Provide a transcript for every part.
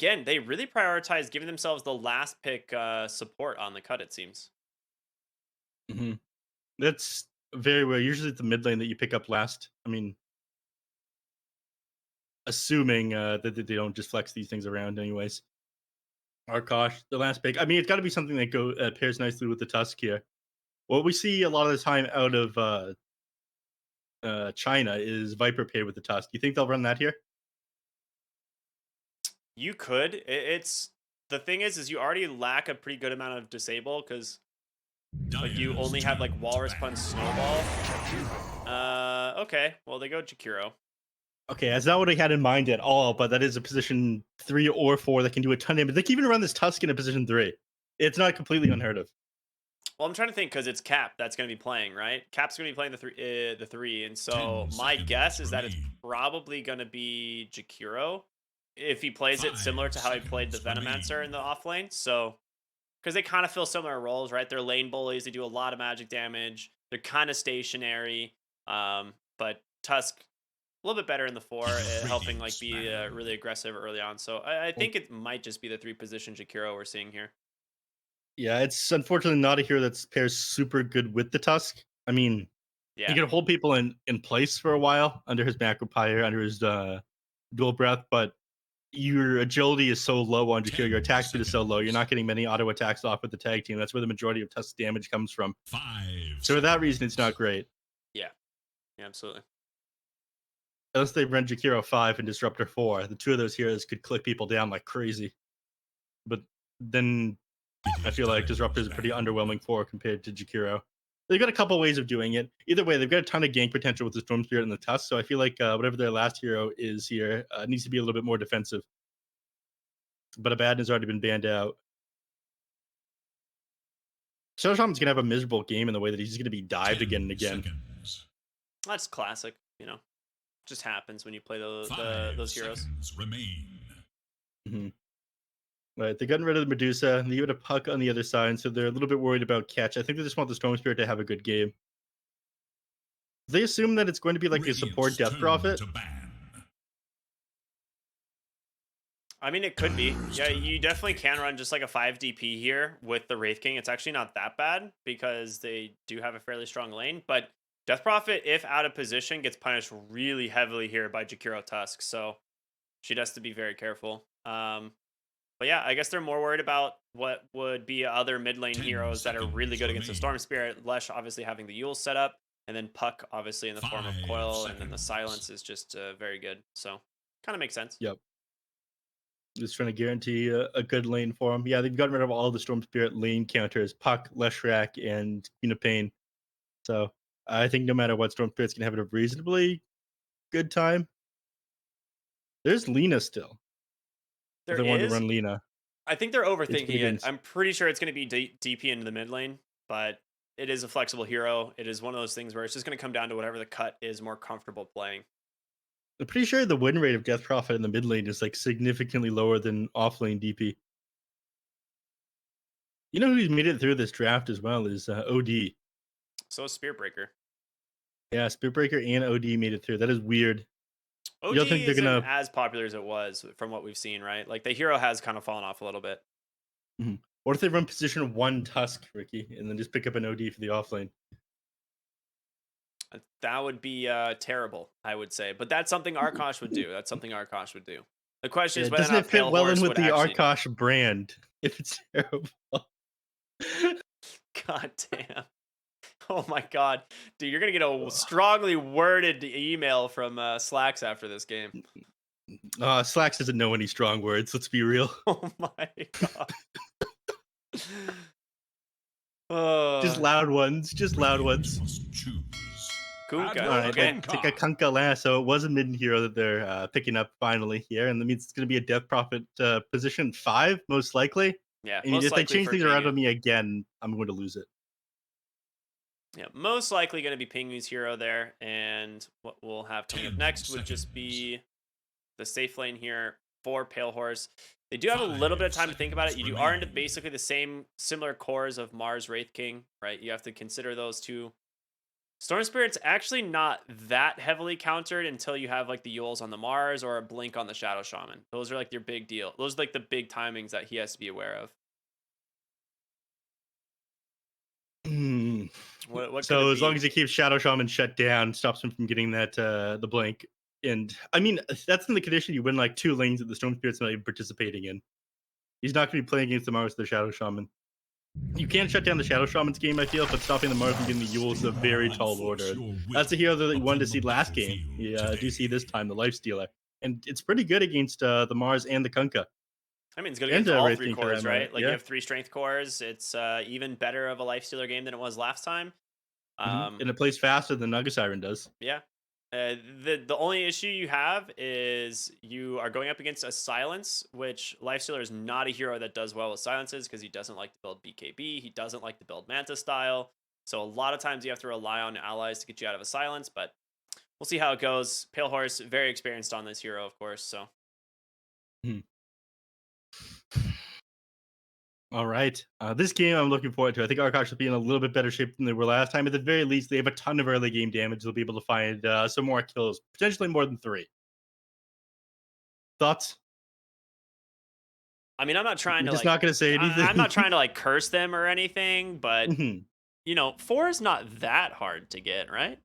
again, they really prioritize giving themselves the last pick support on the cut, it seems. Hmm. That's very rare. Usually, it's the mid lane that you pick up last. I mean, assuming that they don't just flex these things around, anyways. Arkosh, the last pick. I mean, it's got to be something that pairs nicely with the Tusk here. What we see a lot of the time out of China is Viper paired with the Tusk. You think they'll run that here? You could. It's the thing is you already lack a pretty good amount of disable because like you Dire's only have like turn to Walrus Punch Snowball. ban. Okay. Well, they go Jakiro. Okay, that's not what I had in mind at all, but that is a position 3 or 4 that can do a ton of damage. They can even run this Tusk in a position 3. It's not completely unheard of. Well, I'm trying to think because it's Cap that's going to be playing, right? Cap's going to be playing the three, and so 10 my guess seconds is that it's remain. probably going to be Jakiro if he plays it 5 similar to how he played the seconds Venomancer in remain. the off lane. So because they kind of fill similar roles, right? They're lane bullies. They do a lot of magic damage. They're kind of stationary. But Tusk a little bit better in the four, helping like Greetings, be man. really aggressive early on. So I Well, think it might just be the three position Jakiro we're seeing here. yeah, it's unfortunately not a hero that pairs super good with the Tusk. I mean, he Yeah. can hold people in place for a while under his macro pyre, under his dual breath, but your agility is so low on Jakiro, your 10 attack speed is so low, you're seconds. not getting many auto attacks off with the tag team. That's where the majority of Tusk damage comes from. 5 So for that reason, it's not seconds. great. Yeah. Yeah, absolutely. Unless they run Jakiro 5 and Disruptor 4, the two of those heroes could click people down like crazy. But then It I is feel like Disruptor Dire's is a pretty ban. underwhelming 4 compared to Jakiro. They've got a couple ways of doing it. Either way, they've got a ton of gank potential with the Storm Spirit and the Tusk, so I feel like whatever their last hero is here needs to be a little bit more defensive. But Abaddon has already been banned out. Shadowshaman's going to have a miserable game in the way that he's going to be dived again and 10 again. seconds. That's classic, just happens when you play 5 those heroes. seconds remain. Mm-hmm. Right, they've gotten rid of the Medusa. They got a Puck on the other side, so they're a little bit worried about catch. I think they just want the Storm Spirit to have a good game. They assume that it's going to be like a support Radiant's Death turn Prophet. to ban. I mean, it could be. Dire's Yeah, turn you to definitely can ban. run just like a 5 DP here with the Wraith King. It's actually not that bad because they do have a fairly strong lane. But Death Prophet, if out of position, gets punished really heavily here by Jakiro Tusk. So she has to be very careful. But yeah, I guess they're more worried about what would be other mid lane 10 heroes that are really seconds good against the remain. Storm Spirit. Lesh obviously having the Yule set up, and then Puck obviously in the form of 5 Coil, and then the seconds. Silence is just very good. So kind of makes sense. Yep. Just trying to guarantee a good lane for them. Yeah, they've gotten rid of all the Storm Spirit lane counters, Puck, Leshrac, and Queen of Pain. So I think no matter what, Storm Spirit's gonna have a reasonably good time. There's Lena still. If There they wanted to is. run Lena, I think they're it's overthinking gonna be it. I'm pretty sure it's going to be DP into the mid lane, but it is a flexible hero. It is one of those things where it's just going to come down to whatever the cut is more comfortable playing. I'm pretty sure the win rate of Death Prophet in the mid lane is like significantly lower than off lane DP. You know who's made it through this draft as well is OD. So is Spear Breaker. Yeah, Spearbreaker and OD made it through. That is weird. You don't OG think they're isn't gonna? as popular as it was from what we've seen, right? Like the hero has kind of fallen off a little bit. Mhm. What if they run position 1 Tusk, Ricky, and then just pick up an OD for the off lane? That would be terrible, I would say. But that's something Arkosh would do. That's something Arkosh would do. The question Yeah, is whether or doesn't it not fit Pale well in Horse with would the actually. Arkosh brand? If it's terrible. God damn. Oh my god. Dude, you're going to get a strongly worded email from Slacks after this game. Slacks doesn't know any strong words. Let's be real. Oh my god. Just Uh, loud ones. Just loud Radiant ones. must choose. Kunkka. All right, Okay. take a Kunkka. So it was a mid hero that they're picking up finally here, and that means it's going to be a Death Prophet position 5 most likely. Yeah, And most if they likely change for things around Pingu. on me again, I'm going to lose it. Yeah, most likely going to be Pingu's hero there. And what we'll have coming up 10 next would just seconds. be the safe lane here for Pale Horse. They do have a little bit of 5 time to think about it. seconds You are into remain. basically the same similar cores of Mars Wraith King, right? You have to consider those two Storm Spirit's actually not that heavily countered until you have like the Yules on the Mars or a Blink on the Shadow Shaman. Those are like your big deal. Those are like the big timings that he has to be aware of. Hmm. What could So it as long be? as he keeps Shadow Shaman shut down, stops him from getting that the blink. And I mean, that's in the condition you win like 2 lanes that the Storm Spirit's not even participating in. He's not going to be playing against the Mars with the Shadow Shaman. You can shut down the Shadow Shaman's game, I feel, but stopping the Mars from getting the Yules is a very tall order. That's the hero that you wanted to see last game. You do see this time, the Life Stealer. And it's pretty good against the Mars and the Kunkka. I mean, it's good And against all Wraith 3 King for that cores, matter. right? Like you Yeah. have 3 strength cores. It's even better of a life stealer game than it was last time. And it plays faster than Naga Siren does. Yeah. The only issue you have is you are going up against a silence, which Lifestealer is not a hero that does well with silences because he doesn't like to build BKB. He doesn't like to build Manta style. So a lot of times you have to rely on allies to get you out of a silence, but we'll see how it goes. Pale Horse, very experienced on this hero, of course. So All right. This game I'm looking forward to. I think Arkosh will be in a little bit better shape than they were last time. At the very least, they have a ton of early game damage. They'll be able to find some more kills, potentially more than 3. Thoughts? I mean, I'm not trying You're to just like not going to say anything. I'm not trying to like curse them or anything, but Mhm. you know, 4 is not that hard to get, right?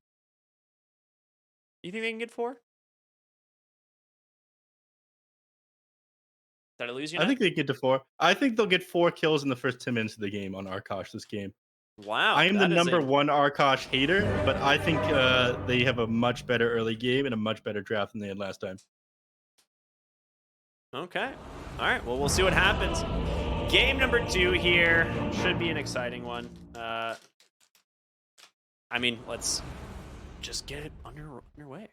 You think they can get 4? Did I lose you? I think they get to 4. I think they'll get 4 kills in the first 10 minutes of the game on Arkosh this game. Wow, I am the that is number a- 1 Arkosh hater, but I think they have a much better early game and a much better draft than they had last time. Okay. All right. Well, we'll see what happens. Game number 2 here should be an exciting one. I mean, let's just get it underway.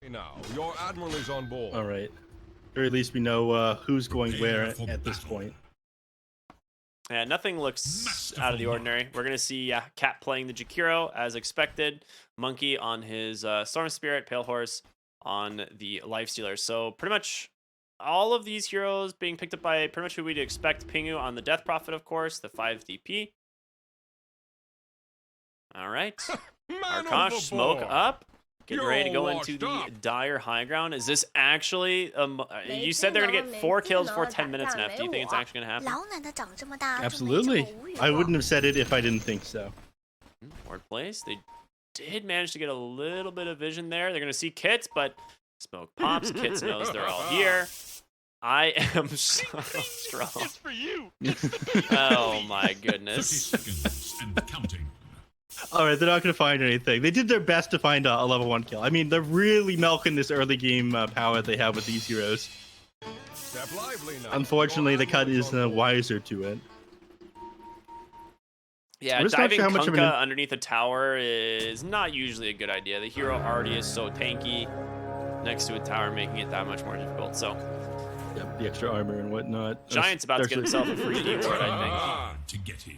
Now, your admiral is on board. All right. Or at least we know who's going where at this point. Yeah, nothing looks out of the ordinary. We're gonna see Cat playing the Jakiro as expected. Monkey on his Storm Spirit, Pale Horse on the Life Stealer. So pretty much all of these heroes being picked up by pretty much who we'd expect. Pingu on the Death Prophet, of course, the 5 DP. All right. Arkosh, smoke up. Getting ready to go into the dire high ground. Is this actually... you said they're going to get 4 kills before 10 minutes, Neph. Do you think it's actually going to happen? Absolutely. I wouldn't have said it if I didn't think so. Ward place. They did manage to get a little bit of vision there. They're going to see Kits, but smoke pops. Kits knows they're all here. I am so strong. It's for you. Oh my 30 goodness. seconds and counting. All right, they're not going to find anything. They did their best to find a level 1 kill. I mean, they're really milking this early game power they have with these heroes. Step lively now. Unfortunately, the cut is wiser to it. Yeah, I'm just not diving sure how much of an Kunkka underneath a tower is not usually a good idea. The hero already is so tanky next to a tower, making it that much more difficult. So, Yep, the extra armor and whatnot. Giant's about to get himself a free D ward, I think. Hard to get here.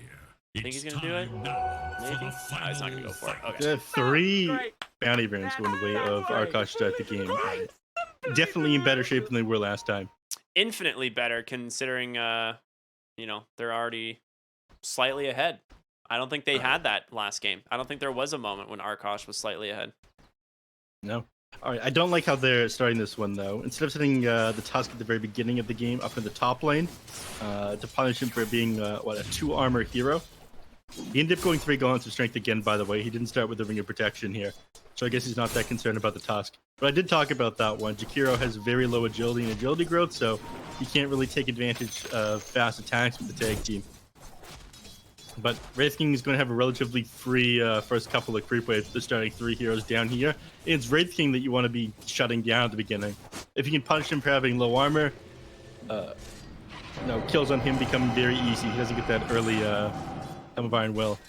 Think he's gonna do it? Maybe? No, he's not gonna go for it. Okay. There are 3 Great. bounty barons going the way of Arkosh to start the game. Definitely in better shape than they were last time. Infinitely better considering, you know, they're already slightly ahead. I don't think they had that last game. I don't think there was a moment when Arkosh was slightly ahead. No. All right, I don't like how they're starting this one, though. Instead of setting the Tusk at the very beginning of the game up in the top lane to punish him for being, a 2-armor hero, he ended up going 3 gauntlets of strength again, by the way. He didn't start with the Ring of Protection here, so I guess he's not that concerned about the Tusk. But I did talk about that one. Jakiro has very low agility and agility growth, so he can't really take advantage of fast attacks with the tag team. But Wraith King is going to have a relatively free first couple of creep waves. They're starting 3 heroes down here. It's Wraith King that you want to be shutting down at the beginning. If you can punish him for having low armor, kills on him become very easy. He doesn't get that early Helm of Iron Will.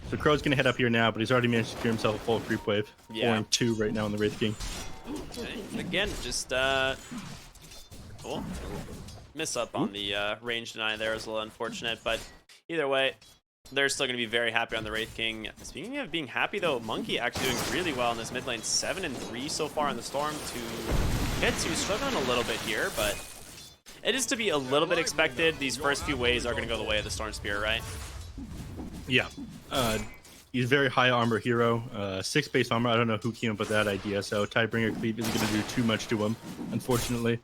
So Crow's going to head up here now, but he's already managed to secure himself a full creep wave. Yeah. 4 and 2 right now on the Wraith King. And again, just cool. Miss up on the range deny there is a little unfortunate, but either way, they're still going to be very happy on the Wraith King. Speaking of being happy, though, Monkey actually doing really well in this mid lane. 7 and 3 so far in the Storm to Hits, who's struggling a little bit here, but It is to be a little bit expected. These first few waves are going to go the way of the Storm Spirit, right? Yeah. He's a very high armor hero. 6 base armor. I don't know who came up with that idea. So Tidebringer Cleave isn't going to do too much to him, unfortunately.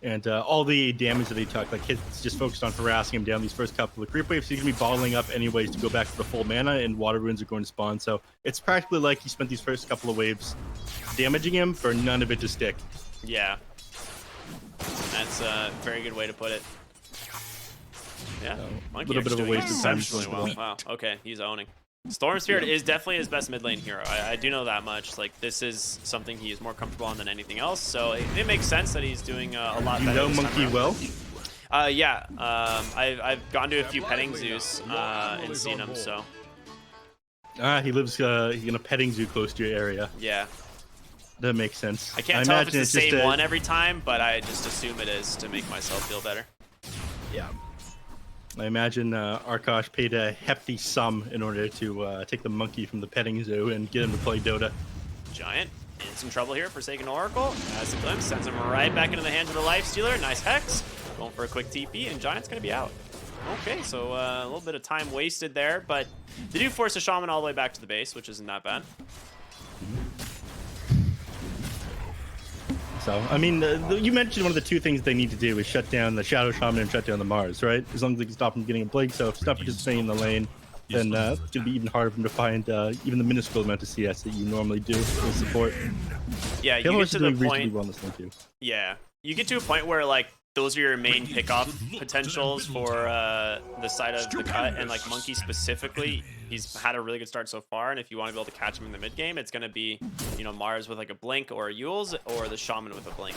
And all the damage that he took, like it's just focused on harassing him down these first couple of creep waves. He's going to be bottling up anyways to go back to the full mana, and water runes are going to spawn. So it's practically like he spent these first couple of waves damaging him for none of it to stick. Yeah. That's a very good way to put it. Yeah, a little bit of a waste of time. Well. Wow, okay, he's owning. Storm Spirit is definitely his best mid lane hero. I do know that much. Like, this is something he is more comfortable on than anything else, so it makes sense that he's doing a lot better. You know Monkey well? Yeah. I've gone to a few petting zoos and seen him, so. He lives in a petting zoo close to your area. Yeah. That makes sense. I can't tell if it's the same one every time, but I just assume it is to make myself feel better. Yeah. I imagine Arkosh paid a hefty sum in order to take the monkey from the petting zoo and get him to play Dota. Giant in some trouble here. Forsaken Oracle has a glimpse, sends him right back into the hands of the Lifestealer. Nice Hex. Going for a quick TP, and Giant's going to be out. Okay, so a little bit of time wasted there, but they do force a Shaman all the way back to the base, which isn't that bad. So, I mean, you mentioned one of the 2 things they need to do is shut down the Shadow Shaman and shut down the Mars, right? As long as they can stop him getting a Plague. So if stop participating in the lane, then it's going to be even harder for them to find even the minuscule amount of CS that you normally do with support. Yeah, you get to the point. Well in this thing too. Yeah, you get to a point where, like, those are your main pick-off potentials for the side of the cut, and like Monkey specifically, he's had a really good start so far, and if you want to be able to catch him in the mid game, it's going to be, you know, Mars with like a blink or a Yules, or the Shaman with a blink.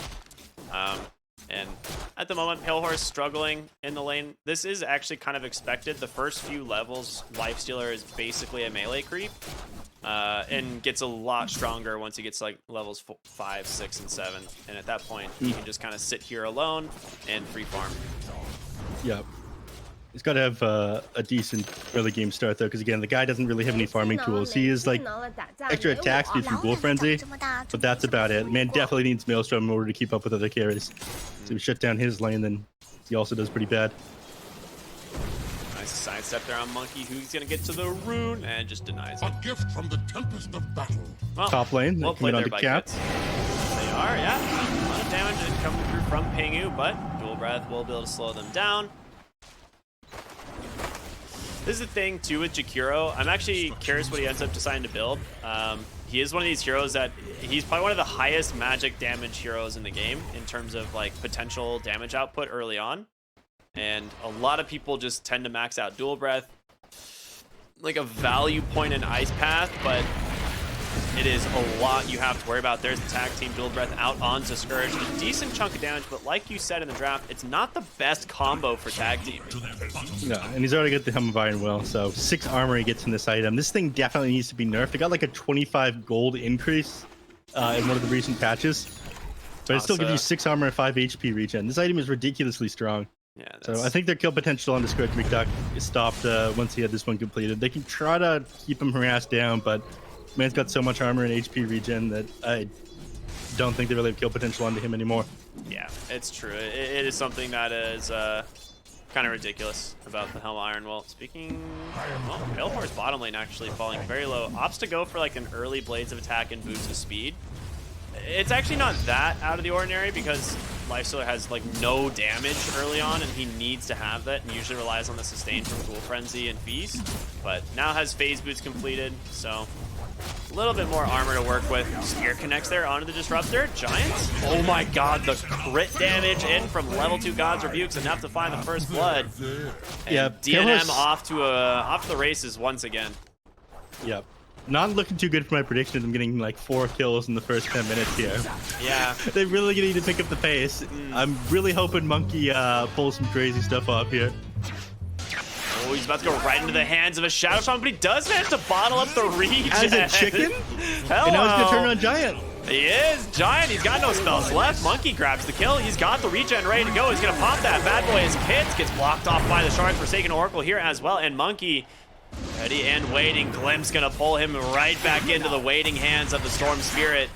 And at the moment, Pale Horse struggling in the lane. This is actually kind of expected. The first few levels, Lifestealer is basically a melee creep, and gets a lot stronger once he gets like levels 5, 6, and 7. And at that point, he can just kind of sit here alone and free farm. Yeah. He's got to have a decent early game start, though, because, again, the guy doesn't really have any farming tools. He is, like, extra attacks due through Ghoul Frenzy, but that's about it. Man definitely needs Maelstrom in order to keep up with other carries. So if we shut down his lane, then he also does pretty bad. Nice sidestep there on Monkey, who's going to get to the rune and just denies it. A gift from the tempest of battle. Well, top lane, well coming on to Cat. They are, yeah. A lot of damage coming through from Pingu, but Dual Breath will be able to slow them down. This is the thing, too, with Jakiro. I'm actually curious what he ends up deciding to build. He is one of these heroes that he's probably one of the highest magic damage heroes in the game in terms of like potential damage output early on. And a lot of people just tend to max out Dual Breath, like a value point in Ice Path, but it is a lot you have to worry about. There's the tag team Dual Breath out onto Scourge. A decent chunk of damage, but like you said in the draft, it's not the best combo for tag team. No, and he's already got the Helm of Iron Will, so 6 armor he gets in this item. This thing definitely needs to be nerfed. It got like a 25 gold increase in one of the recent patches, but it still gives you 6 armor and 5 HP regen. This item is ridiculously strong. Yeah, so I think their kill potential on the Scourge McDuck is stopped once he had this one completed. They can try to keep him harassed down, but man's got so much armor and HP regen that I don't think they really have kill potential onto him anymore. Yeah, it's true. It is something that is kind of ridiculous about the Helm of Iron Will. Speaking, well, Pale Horse bottom lane actually falling very low. Opts to go for like an early Blades of Attack and boost of speed. It's actually not that out of the ordinary because Lifestealer has like no damage early on, and he needs to have that, and usually relies on the sustain from Ghoul Frenzy and Feast. But now has Phase Boots completed, so a little bit more armor to work with. Spear connects there onto the Disruptor. Giant. Oh my god, the crit damage in from level 2 God's Rebukes, enough to find the first blood. And yeah, DNM off to the races once again. Yep. Not looking too good for my predictions. I'm getting like 4 kills in the first 10 minutes here. Yeah. They really need to pick up the pace. I'm really hoping Monkey pulls some crazy stuff off here. Oh, he's about to go right into the hands of a Shadow Shaman, but he does manage to bottle up the regen. As a chicken? Hello. And now he's going to turn on Giant. He is. Giant, he's got no spells left. Monkey grabs the kill. He's got the regen ready to go. He's going to pop that bad boy. His Kits gets blocked off by the Shards. Forsaken Oracle here as well. And Monkey ready and waiting. Glimpse going to pull him right back into the waiting hands of the Storm Spirit.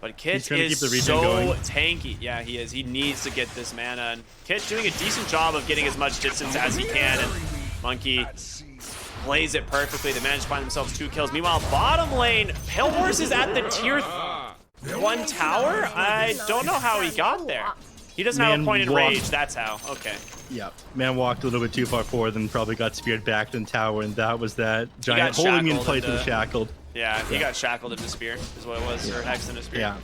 But Kit trying to is keep the regen so going. tanky. Yeah, he is. He needs to get this mana. And Kit doing a decent job of getting as much distance as he can. And Monkey plays it perfectly. They manage to find themselves 2 kills. Meanwhile, bottom lane, Pale Horse is at the tier 1 tower. I don't know how he got there. He doesn't have a point in rage. That's how. Okay. Yeah, man walked a little bit too far forward, then probably got speared back to the tower, and that was that giant holding in place with shackled. Yeah, he got shackled into spear, is what it was, or hexed into spear. Yeah,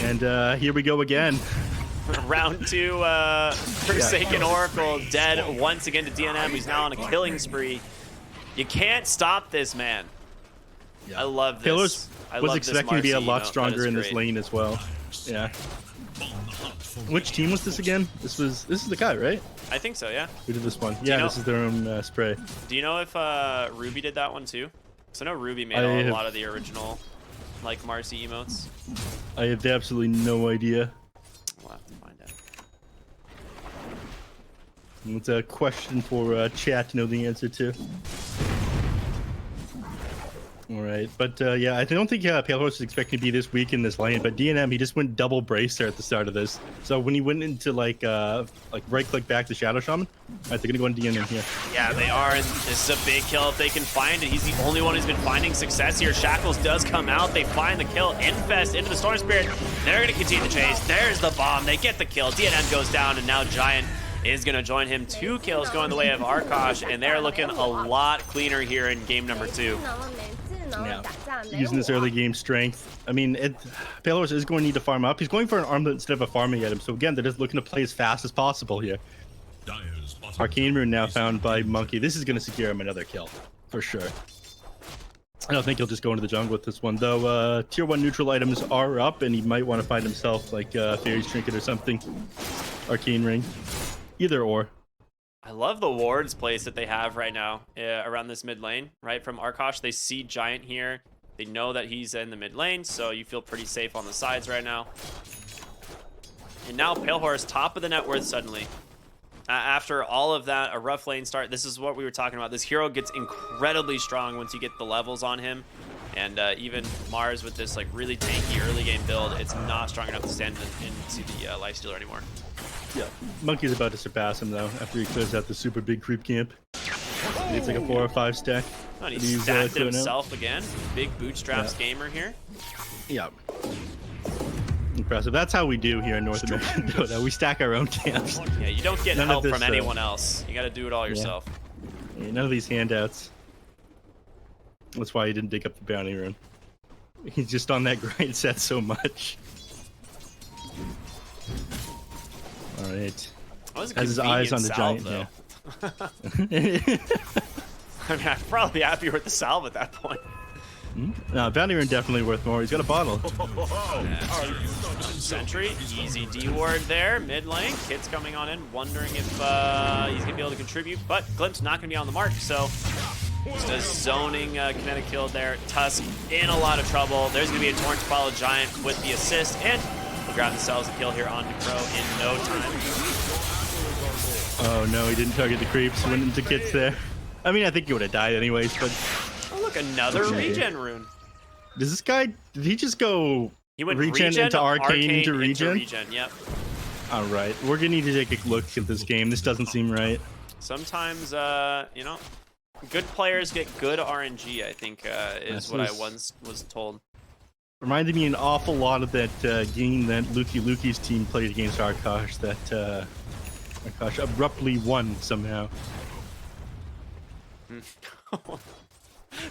and here we go again. Round 2, Forsaken Oracle dead once again to DNM, who's now on a killing spree. You can't stop this man. Yeah. I love this. Pillars was expecting to be a lot stronger in this great. lane as well. Yeah. Which team was this again? This is the guy, right? I think so, yeah. Who did this one? Yeah, this is their own spray. Do you know if Ruby did that one too? Because I know Ruby made a lot of the original, like, Marcy emotes. I have absolutely no idea. We'll have to find out. It's a question for chat to know the answer to. All right, but yeah, I don't think Pale Horse is expecting to be this weak in this lane, but DNM, he just went double brace there at the start of this. So when he went into like right click back to Shadow Shaman, they're gonna go into DNM here. Yeah, they are, and this is a big kill if they can find it. He's the only one who's been finding success here. Shackles does come out, they find the kill. Infest into the Storm Spirit, they're gonna continue the chase. There's the bomb, they get the kill. DNM goes down, and now Giant is gonna join him. 2 kills going the way of Arkosh, and they're looking a lot cleaner here in game number 2. Yeah, using this early game strength. I mean, Pale Horse is going to need to farm up. He's going for an armlet instead of a farming item. So again, they're just looking to play as fast as possible here. Arcane Rune now found by Monkey. This is going to secure him another kill, for sure. I don't think he'll just go into the jungle with this one, though. Tier 1 neutral items are up, and he might want to find himself like Fairy's Trinket or something. Arcane Ring. Either or. I love the wards place that they have right now around this mid lane, right? From Arkosh, they see Giant here. They know that he's in the mid lane, so you feel pretty safe on the sides right now. And now Pale Horse, top of the net worth suddenly. After all of that, a rough lane start. This is what we were talking about. This hero gets incredibly strong once you get the levels on him. And even Mars with this like really tanky early game build, it's not strong enough to stand into the lifestealer anymore. Yeah, Monkey's about to surpass him though after he clears out the super big creep camp. It's like a 4 or 5 stack. Oh, and he stacked himself again. Big bootstraps gamer here. Yeah. Impressive. That's how we do here in North American Dota. We stack our own camps. Yeah, you don't get help from anyone else. You got to do it all yourself. Yeah, none of these handouts. That's why he didn't dig up the bounty rune. He's just on that grind set so much. All right. Has his eyes on the Giant, though. Yeah. I mean, I'd probably be happier with the salve at that point. No, bounty rune definitely worth more. He's got a bottle. Sentry, easy D ward there, mid lane. Kit's coming on in, wondering if he's gonna be able to contribute, but Glimpse not gonna be on the mark, so just a zoning kinetic kill there. Tusk in a lot of trouble. There's gonna be a torrent to follow Giant with the assist, and we'll grab themselves a kill here on Crow in no time. Oh no, he didn't target the creeps. He went into Kits there. I mean, I think he would have died anyways, but... Oh look, another regen rune. Does this guy, did he just go he went regen into arcane to regen? Yep. All right, we're gonna need to take a look at this game. This doesn't seem right. Sometimes, you know, good players get good RNG, I think, is what I once was told. Reminded me an awful lot of that game that Luki's team played against Arkosh, that Arkosh abruptly won somehow.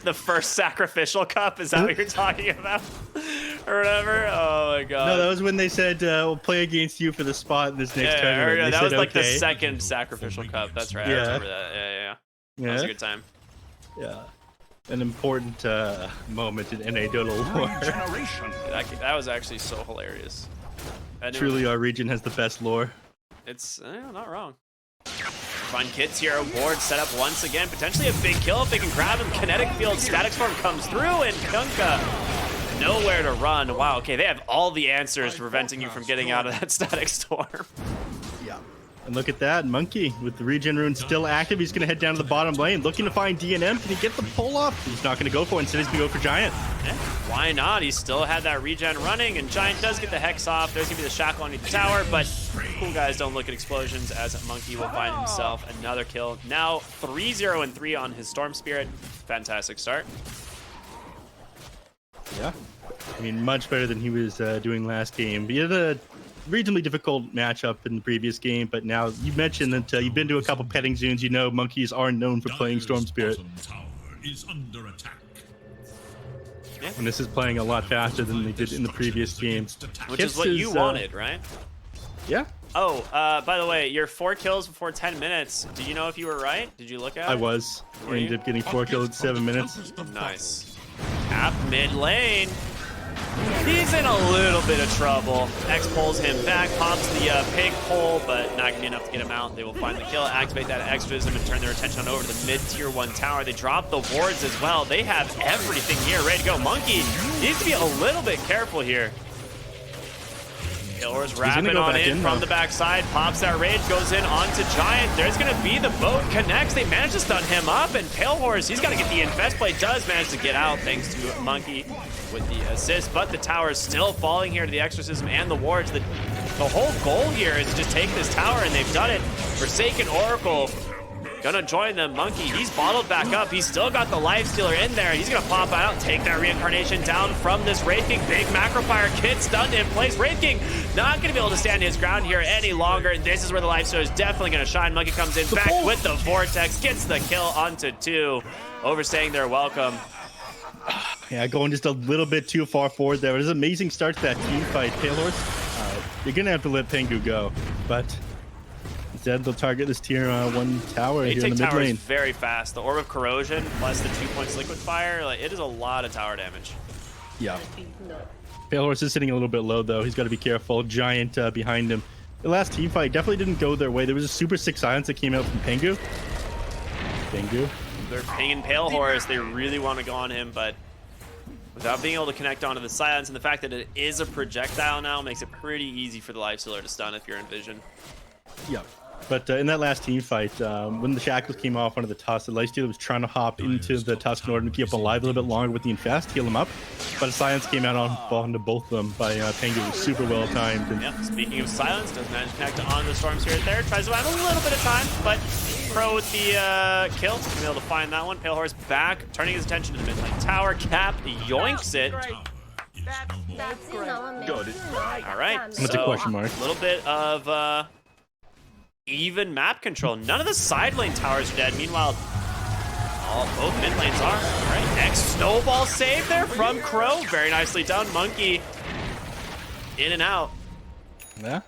The first sacrificial cup, is that what you're talking about? Or whatever? Oh my god. No, that was when they said, we'll play against you for the spot in this next tournament. Yeah, that said, was like okay. the second sacrificial cup. That's right, I remember that. Yeah. That was a good time. Yeah. An important moment in NA Dota lore. That was actually so hilarious. Truly, our region has the best lore. It's not wrong. Fun Kits here, ward set up once again. Potentially a big kill if they can grab him. Kinetic Field, Static Storm comes through, and Kunkka nowhere to run. Wow, okay, they have all the answers to preventing you from getting out of that Static Storm. Yeah. And look at that, Monkey with the regen rune still active. He's going to head down to the bottom lane, looking to find DNM. Can he get the pull off? He's not going to go for it. Instead, he's going to go for Giant. Yeah, why not? He still had that regen running, and Giant does get the Hex off. There's going to be the shackle underneath the tower, but cool guys don't look at explosions, as Monkey will find himself another kill. Now 3-0-3 on his Storm Spirit. Fantastic start. Yeah, I mean, much better than he was doing last game. He had a reasonably difficult matchup in the previous game, but now you mentioned that you've been to a couple petting zones. You know monkeys are known for playing Storm Spirit. Is under attack. Yeah. And this is playing a lot faster than they did in the previous game. Which is what you wanted, right? Yeah. Oh, by the way, your 4 kills before 10 minutes. Did you know if you were right? Did you look at it? I was. I ended up getting 4 kills in 7 minutes. Nice. Cap mid lane. He's in a little bit of trouble. X pulls him back, pops the pig pole, but not going to be enough to get him out. They will find the kill, activate that extrism, and turn their attention on over to the mid-tier 1 tower. They drop the wards as well. They have everything here ready to go. Monkey needs to be a little bit careful here. Killer's wrapping on in from the backside, pops that rage, goes in onto Giant. There's going to be the boat, connects. They manage to stun him up, and Pale Horse, he's got to get the infest play, does manage to get out thanks to Monkey with the assist, but the tower is still falling here to the exorcism and the wards. The whole goal here is to just take this tower, and they've done it. Forsaken Oracle gonna join them. Monkey, he's bottled back up. He's still got the life stealer in there. He's gonna pop out, take that reincarnation down from this Wraith King. Big macro fire kit stunned in place. Wraith King not gonna be able to stand his ground here any longer. This is where the life stealer is definitely gonna shine. Monkey comes in back with the vortex, gets the kill onto 2, overstaying their welcome. Yeah, going just a little bit too far forward there. It was an amazing start to that team fight. Pale Horse, you're gonna have to let Pengu go, but instead they'll target this tier 1 tower here in the mid towers lane. Very fast. The Orb of Corrosion plus the 2 points liquid fire, like, it is a lot of tower damage. Yeah. Pale Horse is sitting a little bit low though. He's got to be careful. Giant behind him. The last team fight definitely didn't go their way. There was a super sick silence that came out from Pengu. They're pinging Pale Horse. They really want to go on him, but without being able to connect onto the silence, and the fact that it is a projectile now makes it pretty easy for the life stealer to stun if you're in vision. Yeah. But in that last team fight, when the shackles came off onto the Tusk, the Lifestealer was trying to hop into the Tusk in order to keep him alive a little bit longer with the Infest, heal him up. But a silence came out onto both of them by Pengu. It was super well timed. And yeah, speaking of silence, does manage to connect on the Storm Spirit there. Tries to have a little bit of time, but Pro with the kill. He's be able to find that one. Pale Horse back, turning his attention to the mid lane tower. Cap yoinks it. All right, What's a question mark? A little bit of even map control. None of the side lane towers are dead. Meanwhile, both mid lanes are. All right, next snowball save there from Crow. Very nicely done. Monkey in and out. Yeah.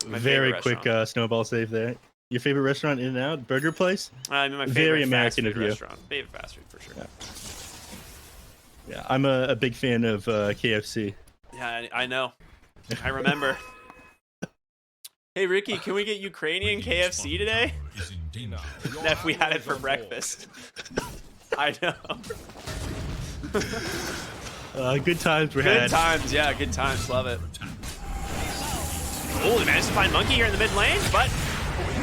My Very favorite quick snowball save there. Your favorite restaurant, In and Out Burger Place? I mean, my favorite Very American fast food of you. restaurant. Favorite fast food for sure. Yeah, I'm a big fan of KFC. Yeah, I know. I remember. Hey, Ricky, can we get Ukrainian KFC today? If we had it for breakfast. I know. Good times we had. Good times, yeah, good times. Love it. Oh, they managed to find Monkey here in the mid lane, but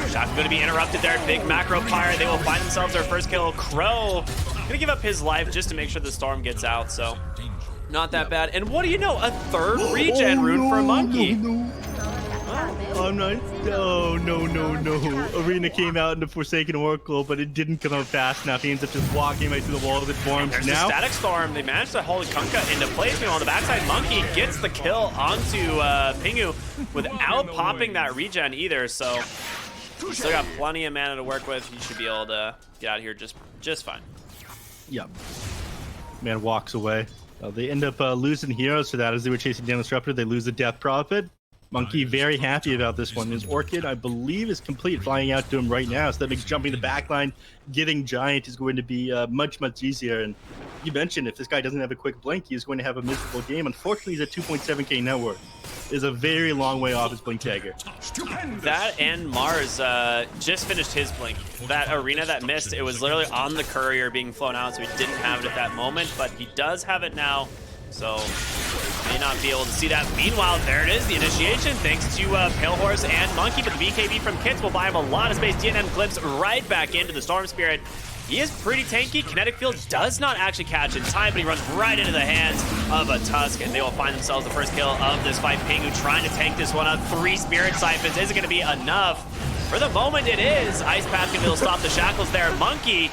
shot's going to be interrupted there. Big macro fire. They will find themselves their first kill. Crow going to give up his life just to make sure the storm gets out, so not that bad. And what do you know? A third regen rune for a Monkey. I'm not. Oh, no. Arena came out in the Forsaken Oracle, but it didn't come out fast enough. He ends up just walking right through the wall of it forms. There's now the Static Storm. They managed to hold Kunkka into place. Meanwhile, on the backside, Monkey gets the kill onto Pingu without popping that regen either. So still got plenty of mana to work with. He should be able to get out of here just fine. Yep. Man walks away. They end up losing heroes for that as they were chasing down Disruptor. They lose the Death Prophet. Monkey very happy about this one. His Orchid, I believe, is complete, flying out to him right now. So that makes jumping the backline, getting Giant is going to be much easier. And you mentioned if this guy doesn't have a quick blink, he's going to have a miserable game. Unfortunately, he's at 2.7k net worth. Is a very long way off his blink dagger. That and Mars just finished his blink. That arena that missed, it was literally on the courier being flown out, so he didn't have it at that moment, but he does have it now. So may not be able to see that. Meanwhile, there it is, the initiation, thanks to Pale Horse and Monkey, but the BKB from Kits will buy him a lot of space. DNM glimpse right back into the Storm Spirit. He is pretty tanky. Kinetic Field does not actually catch in time, but he runs right into the hands of a Tusk, and they will find themselves the first kill of this fight. Pingu trying to tank this one up. 3 Spirit Siphons. Is it going to be enough? For the moment, it is. Ice Path can be able to stop the shackles there. Monkey,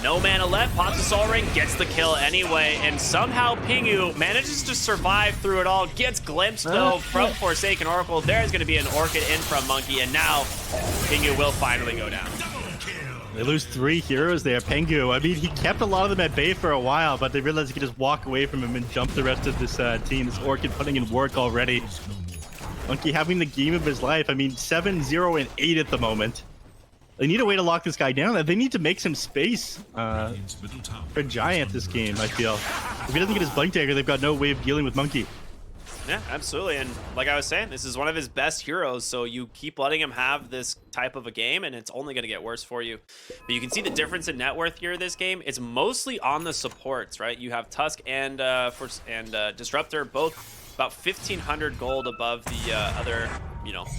no mana left, pops the Soul Ring, gets the kill anyway, and somehow Pingu manages to survive through it all, gets glimpsed though from Forsaken Oracle. There's going to be an Orchid in from Monkey, and now Pingu will finally go down. They lose 3 heroes there. Pingu, I mean, he kept a lot of them at bay for a while, but they realized he could just walk away from him and jump the rest of this team. This Orchid putting in work already. Monkey having the game of his life. I mean, 7-0 and 8 at the moment. They need a way to lock this guy down. They need to make some space for Giant this game, I feel. If he doesn't get his Blink Dagger, they've got no way of dealing with Monkey. Yeah, absolutely. And like I was saying, this is one of his best heroes, so you keep letting him have this type of a game, and it's only going to get worse for you. But you can see the difference in net worth here this game. It's mostly on the supports, right? You have Tusk and Disruptor, both about 1,500 gold above the other,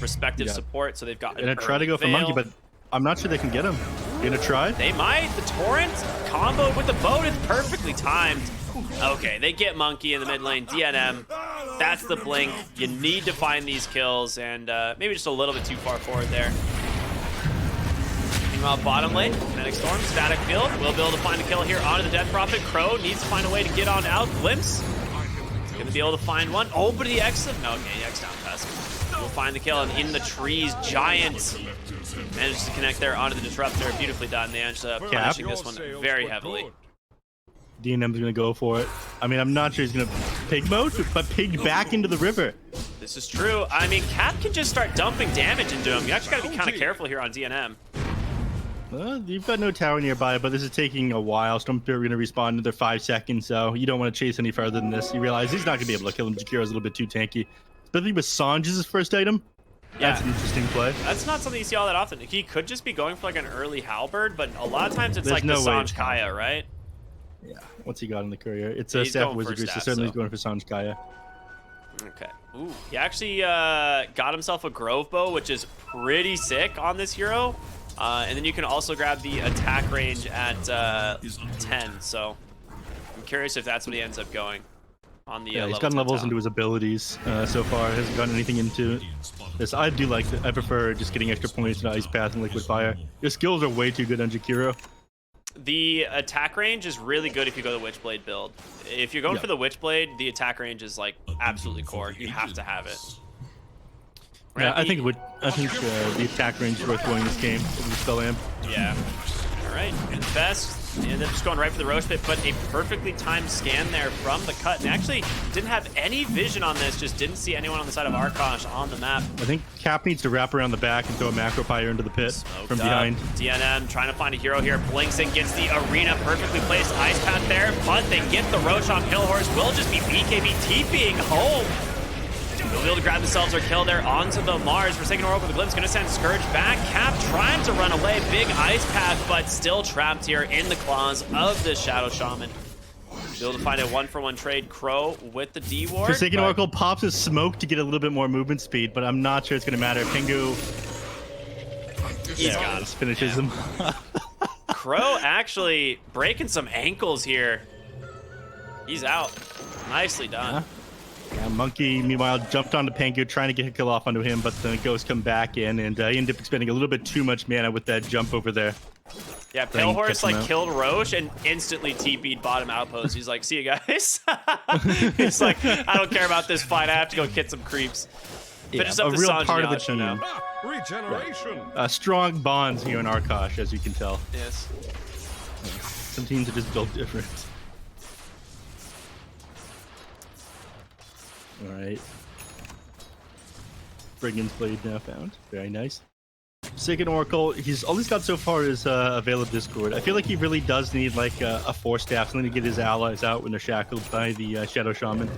respective support. So they've got. Gonna try to go for Monkey, but I'm not sure they can get him. Gonna try? They might. The Torrent comboed with the boat is perfectly timed. Okay, they get Monkey in the mid lane. DNM. That's the blink. You need to find these kills, and maybe just a little bit too far forward there. Meanwhile, bottom lane, Kinetic Storm, Static Field. Will be able to find a kill here onto the Death Prophet. Crow needs to find a way to get on out. Glimpse. Gonna be able to find one. Oh, but he exit. No, okay, he X down Tusk. We'll find the kill, and in the trees, Giant manages to connect there onto the Disruptor. Beautifully done. They ended up punishing this one very heavily. DNM's gonna go for it. I mean, I'm not sure he's gonna pig mode, but pig back into the river. This is true. I mean, Cap can just start dumping damage into him. You actually gotta be kind of careful here on DNM. You've got no tower nearby, but this is taking a while. Storm Spirit gonna respawn in another 5 seconds, so you don't want to chase any further than this. You realize he's not gonna be able to kill him. Jakiro's a little bit too tanky. Especially with Sanj as his first item. Yeah. That's an interesting play. That's not something you see all that often. He could just be going for like an early Halberd, but a lot of times it's There's like no the way Sanj it's Kaya, right? Yeah. What's he got in the courier? It's a He's staff going for wizardry, so staff, certainly so. he's going for Sanj Kaya. Okay. Ooh, he actually got himself a Grove Bow, which is pretty sick on this hero. And then you can also grab the attack range at 10. So I'm curious if that's what he ends up going on the Yeah, he's level gotten 10 levels talent. into his abilities so far. Hasn't gotten anything into this. I do like it. I prefer just getting extra points in Ice Path and Liquid Fire. Your skills are way too good on Jakiro. The attack range is really good if you go the Witchblade build. If you're going for the Witchblade, the attack range is like absolutely core. You have to have it. Yeah, I think the attack range is worth going this game over the Spell Amp. Yeah. All right. And best. They ended up just going right for the Roche Pit, but a perfectly timed scan there from the cut. And actually didn't have any vision on this, just didn't see anyone on the side of Arkosh on the map. I think Cap needs to wrap around the back and throw a Macro Fire into the pit from behind. DNM trying to find a hero here. Blinks in, gets the arena perfectly placed. Ice Path there, but they get the Roche on Kill Horse. Will just be BKB TPing home. They'll be able to grab themselves their kill there onto the Mars. Forsaken Oracle with the Glimpse, gonna send Scourge back. Cap trying to run away. Big Ice Path, but still trapped here in the claws of the Shadow Shaman. Be able to find a 1-for-1 trade. Crow with the D-Ward. Forsaken Oracle pops his smoke to get a little bit more movement speed, but I'm not sure it's gonna matter. Pingu. He's got him. Finishes him. Crow actually breaking some ankles here. He's out. Nicely done. Yeah, Monkey, meanwhile, jumped onto Pingu, trying to get a kill off onto him, but the ghosts come back in, and he ended up expending a little bit too much mana with that jump over there. Yeah, Pale Horse like killed Roche and instantly TP'd bottom outpost. He's like, see you guys. He's like, I don't care about this fight. I have to go get some creeps. Finish up a the real Sanj part of the Yasha team. now. Regeneration. Strong bonds here in Arkosh, as you can tell. Yes. Some teams are just built different. All right. Brigand's Blade now found. Very nice. Forsaken Oracle, all he's got so far is a Veil of Discord. I feel like he really does need like a 4-staff, something to get his allies out when they're shackled by the Shadow Shaman.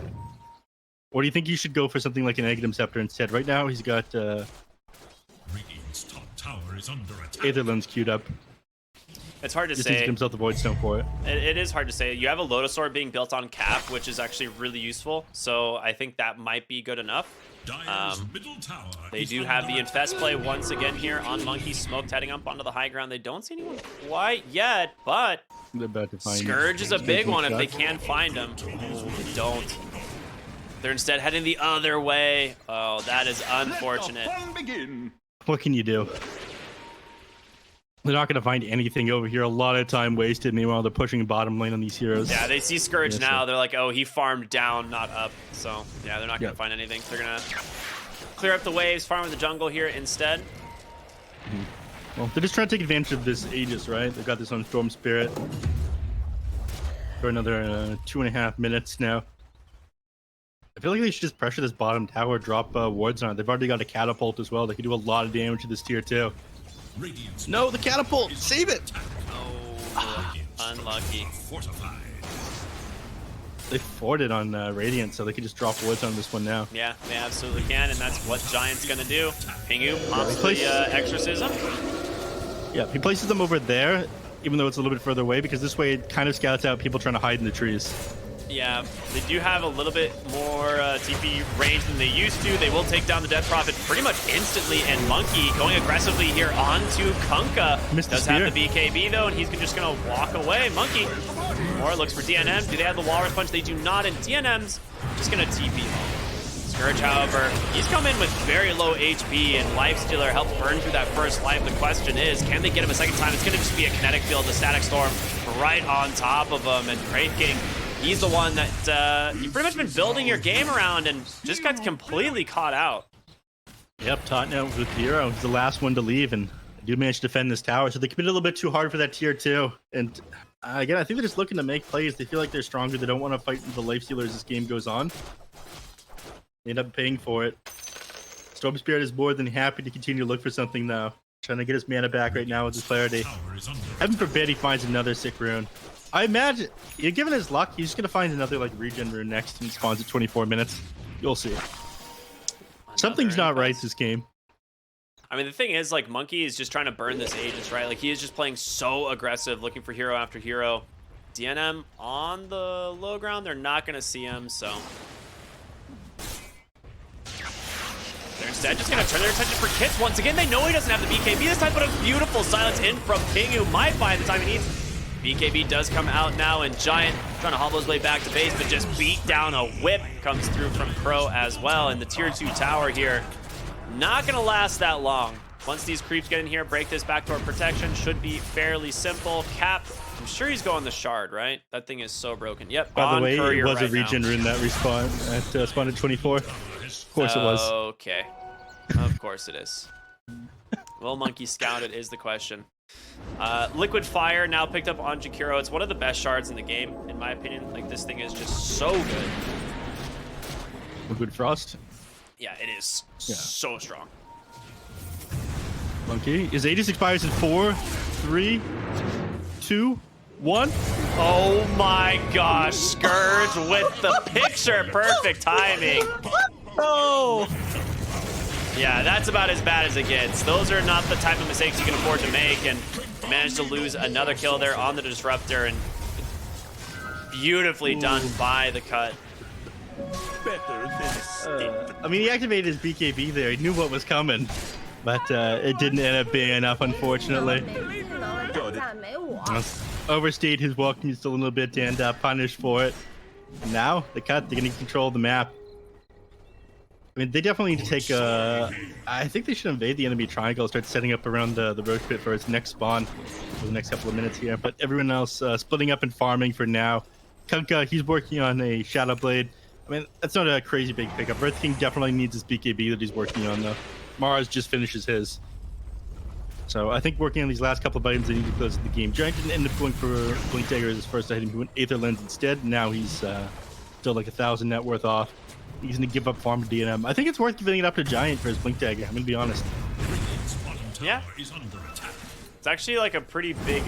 Or do you think you should go for something like an Aghanim Scepter instead? Right now he's got Radiant's top tower is under attack. Aetherlands queued up. It's hard to Just needs to say. get himself the Void Stone for it. It is hard to say. You have a Lotus Orb being built on Cap, which is actually really useful. So I think that might be good enough. Dire's middle tower They is do under have the attack. Infest play once again here on Monkey. Smoke heading up onto the high ground. They don't see anyone quite yet, but They're about to find Scourge is a big one if they shot. can find him. Oh, they don't. They're instead heading the other way. Oh, that is unfortunate. What can you do? They're not going to find anything over here. A lot of time wasted. Meanwhile, they're pushing bottom lane on these heroes. Yeah, they see Scourge Yeah, now. so- They're like, oh, he farmed down, not up. So, yeah, they're not going to Yeah. find anything. They're going to clear up the waves, farm in the jungle here instead. Well, they're just trying to take advantage of this Aegis, right? They've got this on Storm Spirit for another 2.5 minutes now. I feel like they should just pressure this bottom tower, drop wards on it. They've already got a catapult as well. They can do a lot of damage to this tier 2. Radiant's No, the catapult! Save it! Oh, unlucky. fortified. They forwarded on Radiant, so they can just drop wards on this one now. Yeah, they absolutely can, and that's what Giant's going to do. Pingu pops Place- the Exorcism. Yeah, he places them over there, even though it's a little bit further away, because this way it kind of scouts out people trying to hide in the trees. Yeah, they do have a little bit more TP range than they used to. They will take down the Death Prophet pretty much instantly, and Monkey going aggressively here onto Kunkka. Missed the Does have spear. the BKB though, and he's just gonna walk away. Monkey, or looks for DNM. Do they have the Walrus Punch? They do not, and DNM's just gonna TP home. Scourge, however, he's come in with very low HP, and Lifestealer helps burn through that first life. The question is, can they get him a second time? It's gonna just be a kinetic field, the Static Storm right on top of him, and Wraith King, he's the one that you've pretty much been building your game around and just got completely caught out. Yep, Tottenham with Hero. He's the last one to leave, and they do manage to defend this tower, so they committed a little bit too hard for that tier 2. And again, I think they're just looking to make plays. They feel like they're stronger. They don't want to fight the Lifestealers as this game goes on. They end up paying for it. Storm Spirit is more than happy to continue to look for something now. Trying to get his mana back right now with his clarity. Tower is under Heaven forbid he finds another sick rune. I imagine, given his luck, he's just going to find another like regen rune next and spawns at 24 minutes. You'll see. Something's not right this game. I mean, the thing is, like, Monkey is just trying to burn this Aegis, right? Like, he is just playing so aggressive, looking for hero after hero. DNM on the low ground, they're not going to see him, so... They're instead just going to turn their attention for Kits. Once again, they know he doesn't have the BKB this time, but a beautiful silence in from Ping, who might find the time he needs. BKB does come out now, and Giant trying to hobble his way back to base, but just beat down. A whip comes through from Crow as well, and the tier 2 tower here not going to last that long. Once these creeps get in here, break this backdoor protection, should be fairly simple. Cap, I'm sure he's going the shard, right? That thing is so broken. Yep, By on the way, Courier it was right a regen now. rune that respawned at spawned at 24. Of course it was. Okay. Of course it is. Will Monkey scout it is the question. Liquid Fire now picked up on Jakiro. It's one of the best shards in the game, in my opinion. Like, this thing is just so good. Liquid Frost. Yeah, it is Yeah. so strong. Monkey. His Aegis expires in 4, 3, 2, 1. Oh my gosh, Scourge with the picture perfect timing. Oh! Yeah, that's about as bad as it gets. Those are not the type of mistakes you can afford to make, and managed to lose another kill there on the Disruptor, and beautifully done by the cut. I mean, he activated his BKB there. He knew what was coming, but it didn't end up being enough, unfortunately. Overstayed his welcome just a little bit and punished for it. And now, the cut, they're going to control the map. I mean, they definitely need to take I think they should invade the enemy triangle, start setting up around the roach pit for its next spawn for the next couple of minutes here. But everyone else splitting up and farming for now. Kunkka, he's working on a Shadow Blade. I mean, that's not a crazy big pickup. Earth King definitely needs his BKB that he's working on, though. Mars just finishes his. So I think working on these last couple of items, they need to close the game. Giant didn't end up going for Blink Dagger as his first item. He went Aether Lens instead. Now he's still like 1,000 net worth off. He's going to give up farm to DNM. I think it's worth giving it up to Giant for his Blink Dagger. I'm going to be honest. Radiant's bottom tower Yeah. is under attack. It's actually like a pretty big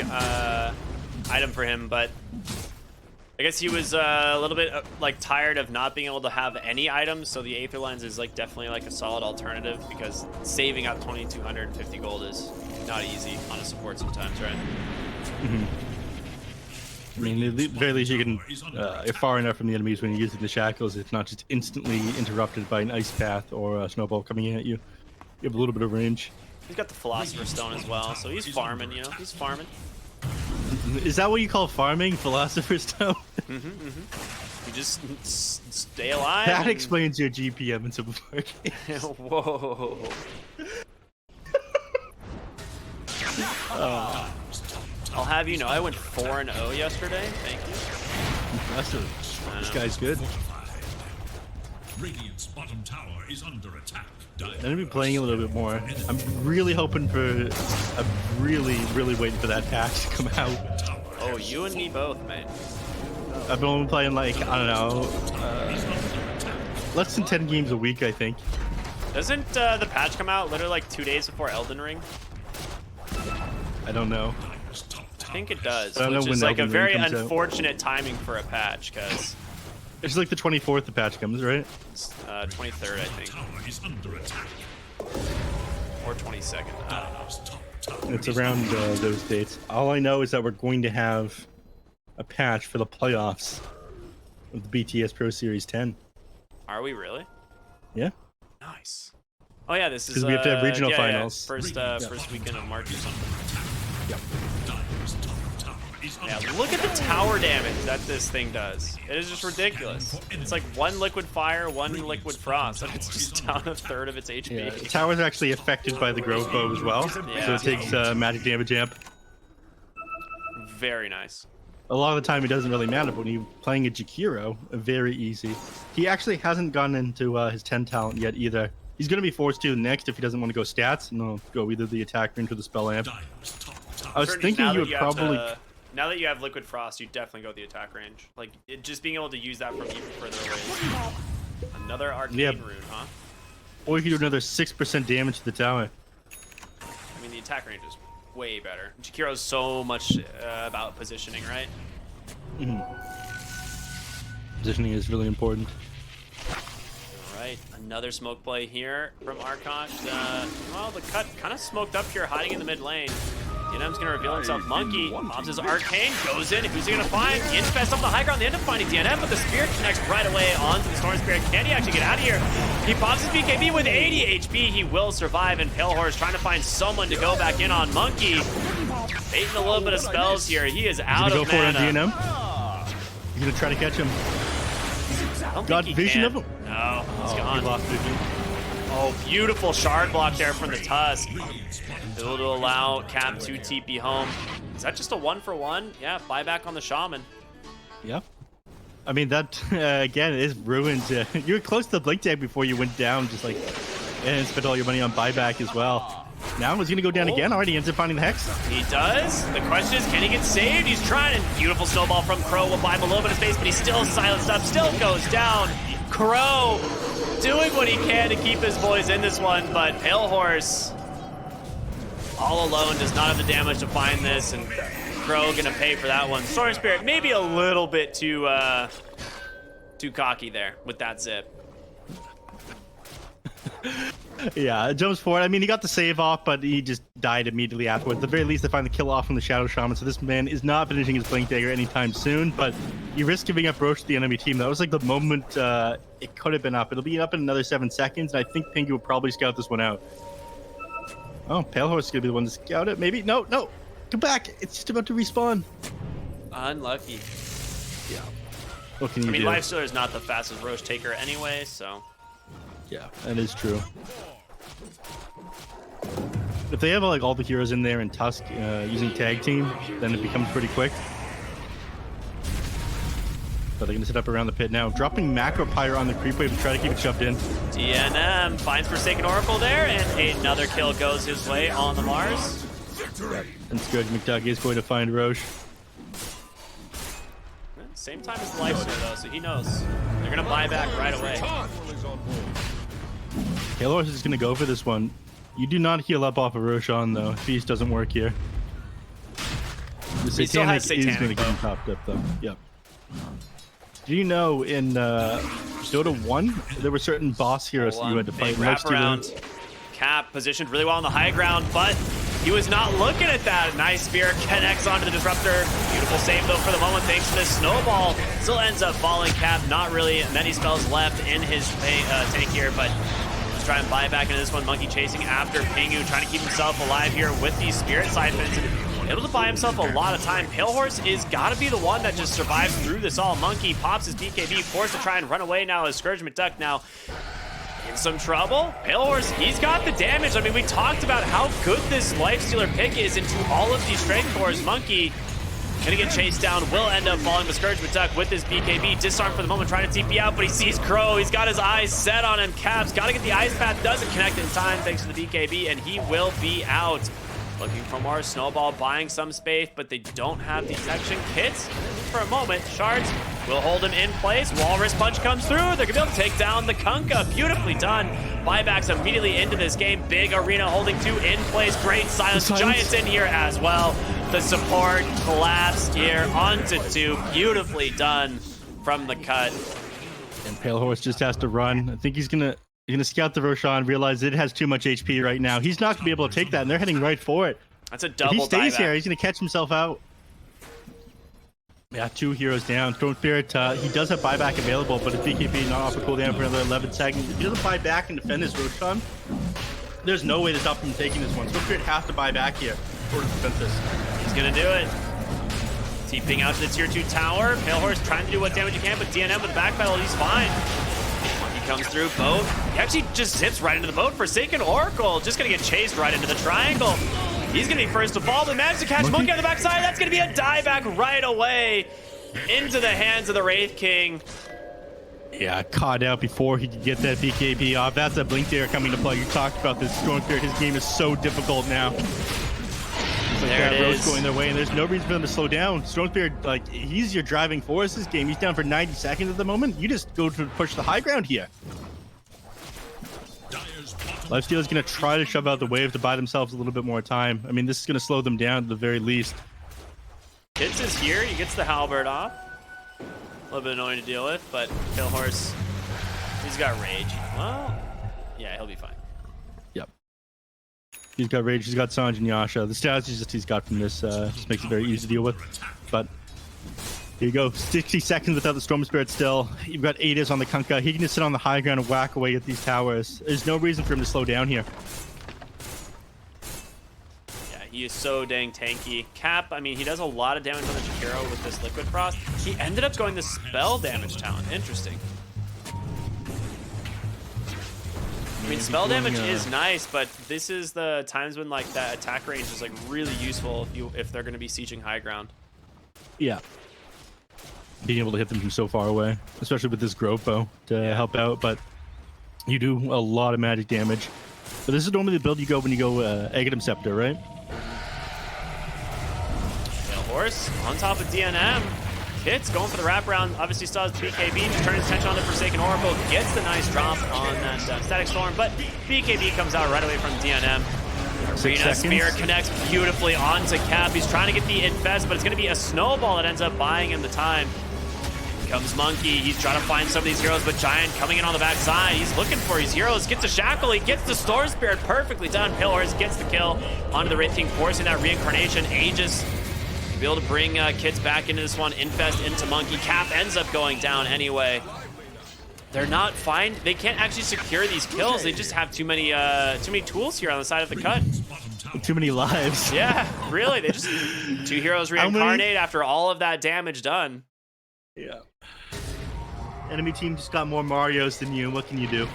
item for him, but I guess he was a little bit like tired of not being able to have any items, so the Aether Lens is like definitely like a solid alternative, because saving up 2,250 gold is not easy on a support sometimes, right? I mean, at the very least, you can, you're far enough from the enemies when you're using the shackles. It's not just instantly interrupted by an ice path or a snowball coming at you. You have a little bit of range. He's got the Philosopher's Stone as well, so he's farming, you know, he's farming. Is that what you call farming, Philosopher's Stone? You just stay alive. That explains your GPM in Civil War games. Whoa. I'll have you know, I went 4-0 yesterday. Thank you. Impressive. This guy's good. Radiant's bottom tower is under attack. I'm gonna be playing a little bit more. I'm really hoping for. I'm really waiting for that patch to come out. Oh, you and me both, man. I've been only playing like, I don't know, less than 10 games a week, I think. Doesn't the patch come out literally like 2 days before Elden Ring? I don't know. I think it does, I don't know which when is like a Elden Ring very comes out. unfortunate timing for a patch, because It's like the 24th the patch comes, right? 23rd, I think, Tower is under attack. or 22nd. I don't know. Top tower It's around those dates. All I know is that we're going to have a patch for the playoffs of the BTS Pro Series 10. Are we really? Yeah. Nice. Oh yeah, this is 'Cause we have to have regional yeah, finals. Yeah. First weekend of March or something. Dire's top tower is Yeah, under look at the tower damage that this thing does. It is just ridiculous. It's like one liquid fire, one liquid frost, and it's just down a third of its HP. Yeah. The tower's actually affected by the growth bow as well, so Yeah. it takes magic damage amp. Very nice. A lot of the time it doesn't really matter, but when you're playing a Jakiro, very easy. He actually hasn't gone into his 10 talent yet either. He's going to be forced to next if he doesn't want to go stats, and he'll go either the attack range or the spell amp. Dire's top tower. I was Certain- thinking now you that would have probably... now that you have liquid frost, you definitely go the attack range. Like just being able to use that from even further away. Another arcane Yeah. rune, huh? Or you could do another 6% damage to the tower. I mean, the attack range is way better. Jakiro's so much about positioning, right? Positioning is really important. Right, another smoke play here from Arkosh. Well, the cut kind of smoked up here, hiding in the mid lane. DNM's gonna reveal himself. Monkey pops his arcane, goes in. Who's he gonna find? The infest up the high ground. They end up finding DNM, but the spirit connects right away onto the storm spirit. Can he actually get out of here? He pops his BKB with 80 HP. He will survive, and Pale Horse trying to find someone to go back in on Monkey. Baiting a little bit of spells here. He is out Gonna of go for it on mana. DNM? You're gonna try to catch him. I don't Got think he vision can. of him? No, he's He gone. lost vision. Oh, beautiful shard block there from the Tusk. Able to allow Cap to TP home. Is that just a 1-for-1? Yeah, buyback on the Shaman. Yeah. I mean, that, again, is ruined. You were close to the Blink tag before you went down, just like, and spent all your money on buyback as well. Now he's going to go down again. Already ends up finding the Hex. He does. The question is, can he get saved? He's trying. Beautiful snowball from Crow will buy him a little bit of space, but he's still silenced up. Still goes down. Crow doing what he can to keep his boys in this one, but Pale Horse all alone does not have the damage to find this, and Crow gonna pay for that one. Storm Spirit maybe a little bit too cocky there with that zip. Yeah, jumps forward. I mean, he got the save off, but he just died immediately afterwards. At the very least, they find the kill off from the Shadow Shaman, so this man is not finishing his Blink Dagger anytime soon, but you risk giving up Roche to the enemy team. That was like the moment it could have been up. It'll be up in another 7 seconds, and I think Pinky will probably scout this one out. Oh, Pale Horse is going to be the one to scout it. Maybe? No, no. Come back. It's just about to respawn. Unlucky. Yeah. What can you I mean, do? Lifestealer is not the fastest Roche taker anyway, so. Yeah, that is true. If they have like all the heroes in there and Tusk using tag team, then it becomes pretty quick. But they're gonna set up around the pit now, dropping Macro Pyre on the creep wave to try to keep it shoved in. DNM finds Forsaken Oracle there, and another kill goes his way on the Mars. And Scourge McDuck is going to find Roche. Same time as the Lifestealer though, so he knows. They're gonna buy back right away. Halo is gonna go for this one. You do not heal up off of Roshan though. Feast doesn't work here. The He still has Satanic is Satanic, gonna get him though. topped up though. Yep. Do you know in Dota 1 there were certain boss heroes that you had to fight Big wrap next to them? around. Cap positioned really well on the high ground, but He was not looking at that. Nice spear connects onto the disruptor. Beautiful save though for the moment thanks to this snowball. Still ends up falling. Cap, not really many spells left in his tank here, but let's try and buy back into this one. Monkey chasing after Pingu, trying to keep himself alive here with these spirit siphons. Able to buy himself a lot of time. Pale Horse is got to be the one that just survives through this all. Monkey pops his BKB, forced to try and run away now as Scourge McDuck now in some trouble. Pale Horse, he's got the damage. I mean, we talked about how good this Lifestealer pick is into all of these strength cores. Monkey gonna get chased down, will end up falling, but Scourge McDuck with his BKB, disarm for the moment, trying to TP out, but he sees Crow. He's got his eyes set on him. Caps, gotta get the ice path, doesn't connect in time thanks to the BKB, and he will be out. Looking for more Snowball, buying some space, but they don't have detection kits. For a moment, Shards will hold him in place. Walrus Punch comes through. They're gonna be able to take down the Kunkka. Beautifully done. Buybacks immediately into this game. Big arena holding two in place. Great silence. Giants in here as well. The support collapse here onto two. Beautifully done from the cut. And Pale Horse just has to run. I think he's gonna scout the Roshan, realize it has too much HP right now. He's not gonna be able to take that, and they're heading right for it. That's a double. If he stays dieback here, he's gonna catch himself out. Yeah, 2 heroes down. Storm Spirit, he does have buyback available, but if BKB not off a cooldown for another 11 seconds, if he doesn't buy back and defend his Roshan, there's no way to stop him from taking this one. Storm Spirit has to buy back here in order to defend this. He's gonna do it. TPing out to the tier 2 tower. Pale Horse trying to do what damage he can, but DNM with the back pedal, he's fine. Comes through, boat. He actually just zips right into the boat. Forsaken Oracle just gonna get chased right into the triangle. He's gonna be first to fall, but managed to catch Monkey on the backside. That's gonna be a dieback right away into the hands of the Wraith King. Yeah, caught out before he could get that BKB off. That's a Blink Dare coming to play. You talked about this Storm Spirit. His game is so difficult now. Like there it Rose is. going their way, and there's no reason for them to slow down. Storm Spirit, like, he's your driving force this game. He's down for 90 seconds at the moment. You just go to push the high ground here. Lifesteal is going to try to shove out the wave to buy themselves a little bit more time. I mean, this is going to slow them down at the very least. Kids is here. He gets the halberd off. A little bit annoying to deal with, but Pale Horse, he's got rage. Well, yeah, he'll be fine. Yep. He's got rage. He's got Sanj and Yasha. The stats he's got from this just makes it very easy to deal with. But here you go. 60 seconds without the Storm Spirit still. You've got Aegis on the Kunkka. He can just sit on the high ground and whack away at these towers. There's no reason for him to slow down here. Yeah, he is so dang tanky. Cap, I mean, he does a lot of damage on the Jakiro with this Liquid Frost. He ended up going the spell damage talent. Interesting. I mean, spell damage is nice, but this is the times when like that attack range is like really useful if they're going to be sieging high ground. Yeah. Being able to hit them from so far away, especially with this growth bow to help out, but you do a lot of magic damage. But this is normally the build you go when you go Aghanim Scepter, right? Pale Horse on top of DNM. Kits going for the wraparound. Obviously still has the BKB to turn his attention on the Forsaken Oracle. Gets the nice drop on that Static Storm, but BKB comes out right away from DNM. Arena Spear connects beautifully onto Cap. He's trying to get the infest, but it's going to be a snowball that ends up buying him the time. Comes Monkey. He's trying to find some of these heroes, but Giant coming in on the backside. He's looking for his heroes. Gets a Shackle. He gets the Storm Spirit. Perfectly done. Pale Horse gets the kill onto the Wraith King, forcing that reincarnation. Aegis to be able to bring Kids back into this one. Infest into Monkey. Cap ends up going down anyway. They're not fine. They can't actually secure these kills. They just have too many tools here on the side of the cut. Too many lives. Yeah, really. They just two heroes reincarnate after all of that damage done. Yeah. Enemy team just got more Marios than you. What can you do?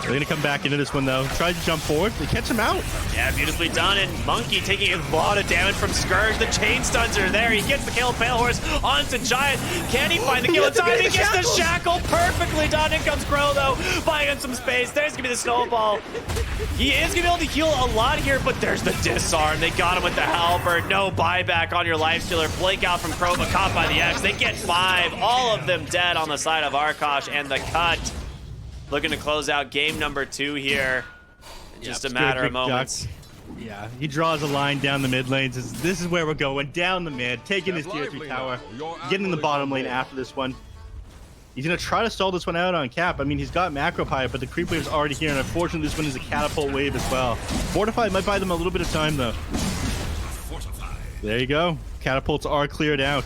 They're gonna come back into this one though. Tries to jump forward. They catch him out. Yeah, beautifully done. And Monkey taking a lot of damage from Scourge. The chain stuns are there. He gets the kill. Pale Horse onto Giant. Can he find the kill in time? He gets the shackle. Perfectly done. In comes Crow though, buying him some space. There's gonna be the snowball. He is gonna be able to heal a lot here, but there's the disarm. They got him with the halberd. No buyback on your Lifestealer. Blake out from Crow, but caught by the X. They get 5. All of them dead on the side of Arkosh, and the cut. Looking to close out game number 2 here. Just a matter of moments. Yeah, he draws a line down the mid lane. Says, this is where we're going. Down the mid, taking his tier 3 tower, getting in the bottom lane after this one. He's going to try to stall this one out on cap. I mean, he's got macro pipe, but the creep wave's already here, and unfortunately, this one is a catapult wave as well. Fortify might buy them a little bit of time, though. Fortify. There you go. Catapults are cleared out.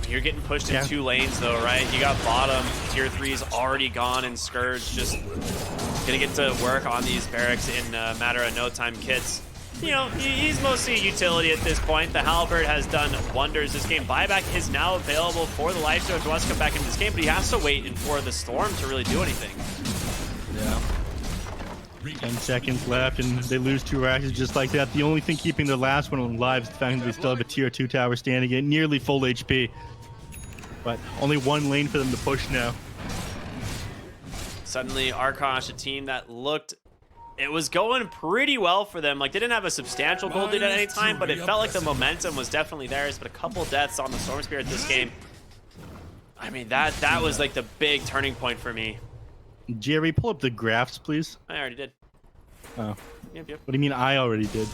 You're getting pushed in 2 lanes, though, right? You got bottom. Tier 3's already gone, and Scourge just gonna get to work on these barracks in a matter of no time. Kits, you know, he's mostly a utility at this point. The Halberd has done wonders this game. Buyback is now available for the Lifestealer if he wants to come back into this game, but he has to wait for the Storm to really do anything. Yeah. 10 seconds left, and they lose 2 racks just like that. The only thing keeping their last one alive is the fact that they still have a tier 2 tower standing at nearly full HP. But only 1 lane for them to push now. Suddenly, Arkosh, a team that looked, it was going pretty well for them. Like, they didn't have a substantial gold lead at any time, but it felt like the momentum was definitely theirs. But a couple deaths on the Storm Spirit this game. I mean, that was like the big turning point for me. Jerry, pull up the graphs, please. I already did. Oh. Yep. What do you mean I already did?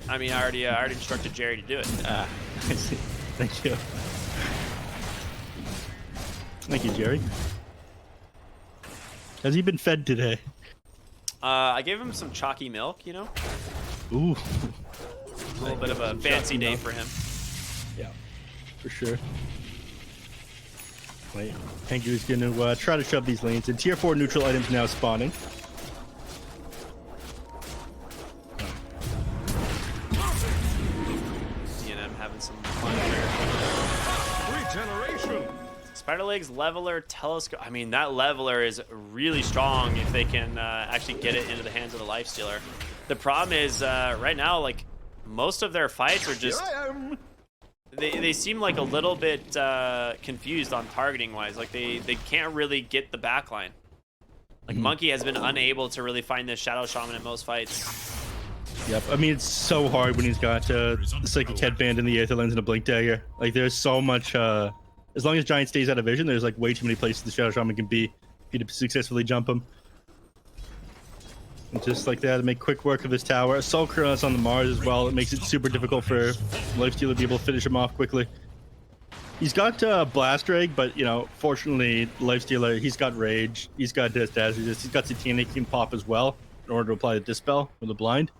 I mean, I already instructed Jerry to do it. I see. Thank you. Thank you, Jerry. Has he been fed today? I gave him some chalky milk, you know? Ooh. A little bit of a fancy day for him. Yeah, for sure. Wait, Pengu's gonna try to shove these lanes in. Tier 4 neutral items now spawning. DNM having some fun here. Regeneration. Spider Legs, Leveler, Telescope. I mean, that Leveler is really strong if they can actually get it into the hands of the Lifestealer. The problem is, right now, like, most of their fights are just... They seem like a little bit confused on targeting wise. Like they can't really get the backline. Like Monkey has been unable to really find this Shadow Shaman in most fights. Yep, I mean it's so hard when he's got Psychic Headband in the Aether Lens and a Blink Dagger. Like there's so much. As long as Giant stays out of vision, there's like way too many places the Shadow Shaman can be for you to successfully jump him. And just like that, to make quick work of this tower. Assault Cross on the Mars as well. It makes it super difficult for Lifestealer to be able to finish him off quickly. He's got Blast Drag, but you know, fortunately, Lifestealer, he's got Rage, he's got Dazzle, he's got Satanic he can pop as well in order to apply the Dispel with the Blind.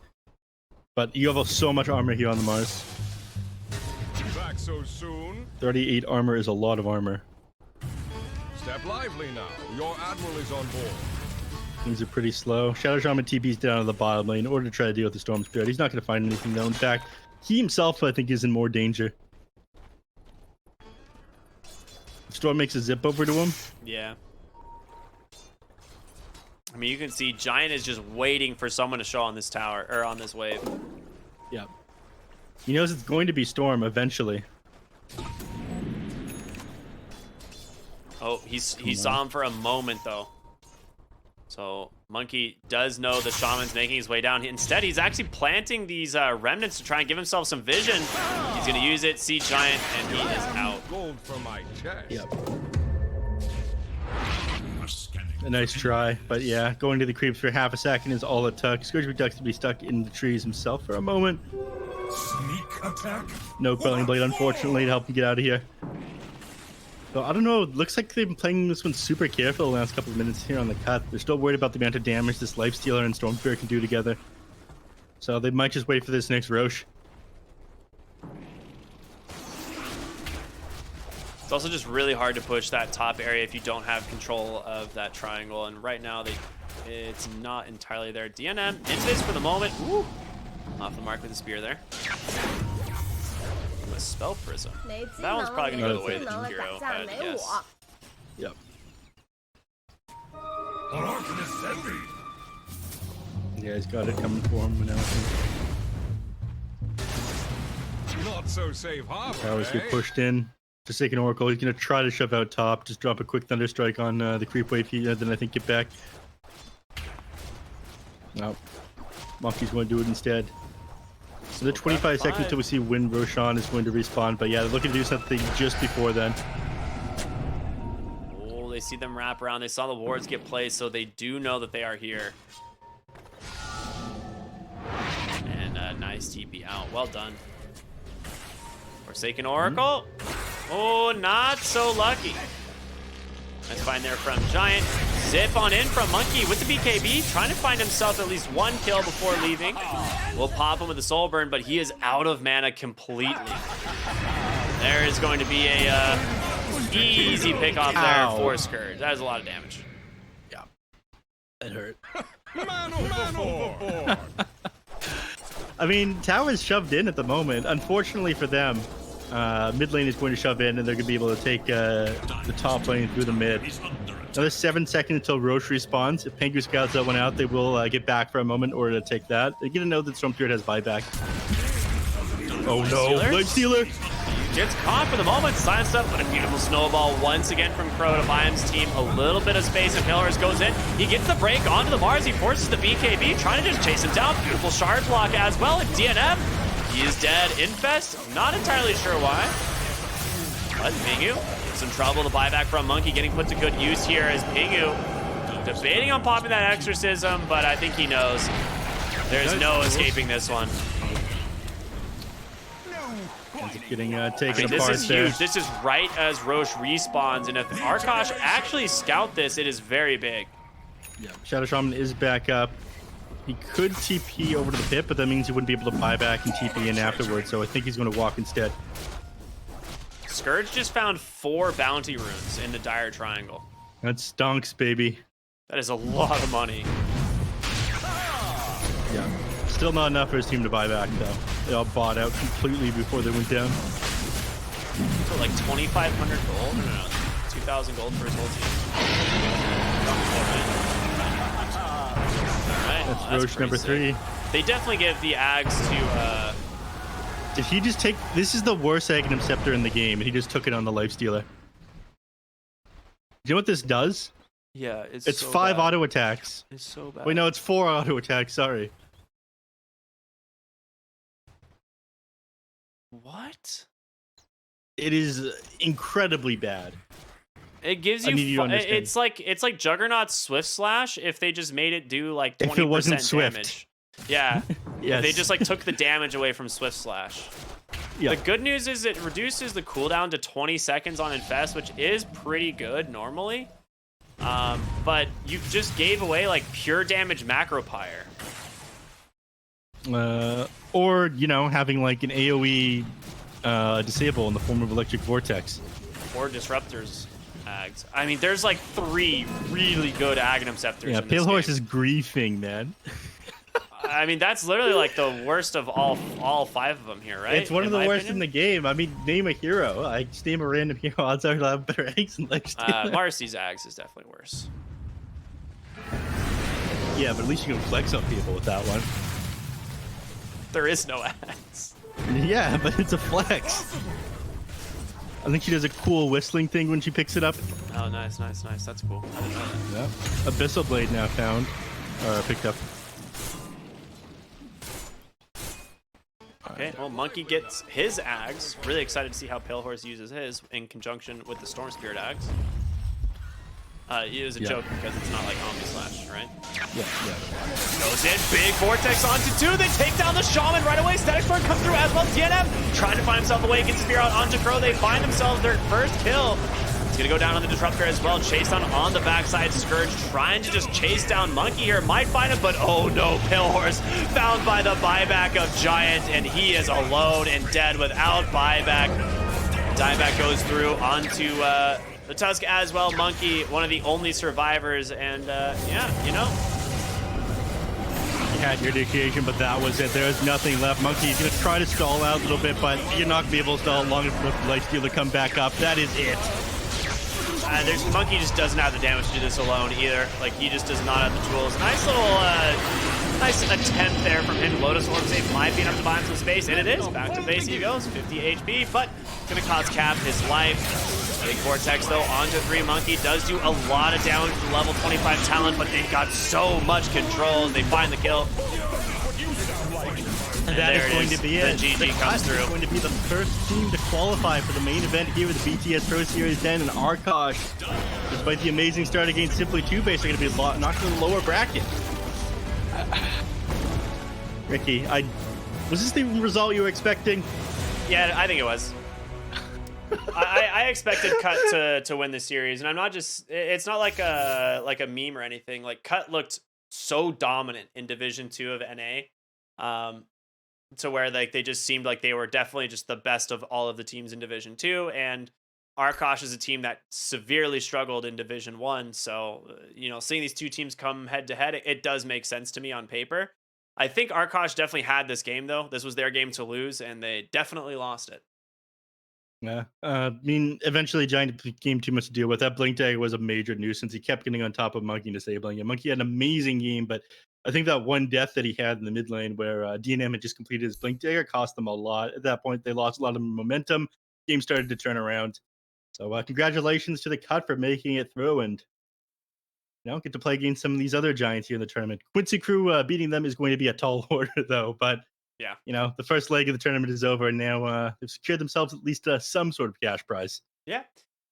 But you have so much armor here on the Mars. Back so soon? 38 armor is a lot of armor. Step lively now. Your admiral is on board. Things are pretty slow. Shadow Shaman TP's down to the bottom lane in order to try to deal with the Storm Spirit. He's not going to find anything though. In fact, he himself, I think, is in more danger. Storm makes a zip over to him. Yeah. I mean, you can see Giant is just waiting for someone to show on this tower or on this wave. Yep. He knows it's going to be Storm eventually. Oh, he saw him for a moment though. So Monkey does know the Shaman's making his way down. Instead, he's actually planting these remnants to try and give himself some vision. He's gonna use it, see Giant, and he is out. Gold from my chest. Yep. A nice try, but yeah, going to the creeps for half a second is all it took. Scourge McDuck's to be stuck in the trees himself for a moment. Sneak attack. No Quelling Blade, unfortunately, to help him get out of here. So I don't know, it looks like they've been playing this one super careful the last couple of minutes here on the cut. They're still worried about the amount of damage this Lifestealer and Storm Spirit can do together. So they might just wait for this next Roche. It's also just really hard to push that top area if you don't have control of that triangle. And right now, it's not entirely there. DNM, Invis for the moment. Woo! Off the mark with the spear there. A Spell Prism. That one's probably going to go the way of the Jakiro, if I had to guess. Yep. Yeah, he's got it coming for him now. Not so safe harbor. Towers get pushed in. Forsaken Oracle, he's going to try to shove out top. Just drop a quick Thunder Strike on the creep wave here, then I think get back. No. Monkey's going to do it instead. So the 25 seconds till we see when Roshan is going to respawn, but yeah, they're looking to do something just before then. Oh, they see them wrap around. They saw the wards get placed, so they do know that they are here. And a nice TP out. Well done. Forsaken Oracle. Oh, not so lucky. Nice find there from Giant. Zip on in from Monkey with the BKB, trying to find himself at least one kill before leaving. We'll pop him with the soul burn, but he is out of mana completely. There is going to be a easy pick off there for Scourge. That is a lot of damage. Yeah, that hurt. Man overboard. I mean, Tower's shoved in at the moment. Unfortunately for them, mid lane is going to shove in, and they're going to be able to take the top lane through the mid. Another 7 seconds until Roche respawns. If Pengu scouts that one out, they will get back for a moment in order to take that. They're going to know that Storm Spirit has buyback. Oh no, Life Stealer! Gets caught for the moment, silenced up, but a beautiful snowball once again from Crow to buy his team a little bit of space, and Pillars goes in. He gets the break onto the Mars, he forces the BKB, trying to just chase him down. Beautiful shard block as well, and DNF, he is dead. Infest, not entirely sure why. But Pingu, some trouble. The buyback from Monkey getting put to good use here as Pingu debating on popping that Exorcism, but I think he knows. There's no escaping this one. Getting taken this apart is there. huge. This is right as Roche respawns, and if Arkosh actually scout this, it is very big. Yeah, Shadow Shaman is back up. He could TP over to the pit, but that means he wouldn't be able to buy back and TP in afterwards, so I think he's going to walk instead. Scourge just found 4 bounty runes in the Dire Triangle. That stonks, baby. That is a lot of money. Yeah. Still not enough for his team to buy back, though. They all bought out completely before they went down. So like 2,500 gold? No, 2,000 gold for his whole team. Alright, That's well, Roche number pretty 3. sick. They definitely give the Ags to, Did he just take... This is the worst Aghanim Scepter in the game, and he just took it on the Lifestealer. Do you know what this does? yeah, It's so 5 bad. auto attacks. It's so bad. Wait, no, it's 4 auto attacks, sorry. What? It is incredibly bad. It gives I you. need you to understand. It's like Juggernaut's Swift Slash if they just made it do like 20% If it wasn't Swift. damage. Yeah. Yes. They just like took the damage away from Swift Slash. Yeah. The good news is it reduces the cooldown to 20 seconds on Infest, which is pretty good normally. But you just gave away like pure damage Macro Pyre. Or, you know, having like an AoE disable in the form of Electric Vortex. Or Disruptors Ags. I mean, there's like 3 really good Aghanim Scepters Yeah, in this Pale Horse game. is griefing, man. I mean, that's literally like the worst of all 5 of them here, right? It's one of the worst in the game. I mean, name a hero. I just name a random hero. Odds are he'll have better eggs than Lifestealer. Marcy's Ags is definitely worse. Yeah, but at least you can flex on people with that one. There is no Ags. Yeah, but it's a flex. I think she does a cool whistling thing when she picks it up. Oh, nice. That's cool. I didn't know that. Yeah. Abyssal Blade now found. Or picked up. Okay, well, Monkey gets his Ags. Really excited to see how Pale Horse uses his in conjunction with the Storm Spirit Ags. It was a joke because it's not like Omni Slash, right? Yeah. Goes in, big Vortex onto 2. They take down the Shaman right away. Static Storm comes through as well. DNF trying to find himself away, gets Spear out onto Crow. They find themselves their first kill. He's gonna go down on the Disruptor as well. Chase down on the backside. Scourge trying to just chase down Monkey here. Might find him, but oh no, Pale Horse found by the buyback of Giant, and he is alone and dead without buyback. Dieback goes through onto the Tusk as well. Monkey, one of the only survivors, and yeah, you know. You had your initiation, but that was it. There's nothing left. Monkey's going to try to stall out a little bit, but you're not going to be able to stall long enough for the Lifestealer to come back up. That is it. There's Monkey just doesn't have the damage to do this alone either. Like, he just does not have the tools. Nice little, nice attempt there from him. Lotus Orb save might be enough to buy him some space, and it is. Back to base he goes, 50 HP, but gonna cause Cap his life. Big Vortex though, onto 3. Monkey does do a lot of damage to level 25 talent, but they've got so much control as they find the kill. And that there is going is. to be The it. GG comes through. It's going to be the first team to qualify for the main event here with the BTS Pro Series 10, and Arkosh, despite the amazing start against Simply 2 base, are going to be knocked to the lower bracket. Ricky, was this the result you were expecting? Yeah, I think it was. I expected Cut to win the series, and I'm not just. It's not like a meme or anything. Like Cut looked so dominant in Division 2 of NA, um, to where like they just seemed like they were definitely just the best of all of the teams in Division 2, and Arkosh is a team that severely struggled in Division 1. So seeing these two teams come head to head, it does make sense to me on paper. I think Arkosh definitely had this game though. This was their game to lose, and they definitely lost it. Yeah. I mean, eventually Giant became too much to deal with. That Blink Dagger was a major nuisance. He kept getting on top of Monkey and disabling him. Monkey had an amazing game, but I think that one death that he had in the mid lane where DNM had just completed his Blink Dagger cost them a lot. At that point, they lost a lot of momentum. Game started to turn around. So congratulations to the Cut for making it through and get to play against some of these other Giants here in the tournament. Quincy Crew beating them is going to be a tall order, though. But Yeah. the first leg of the tournament is over, and now they've secured themselves at least some sort of cash prize. Yeah.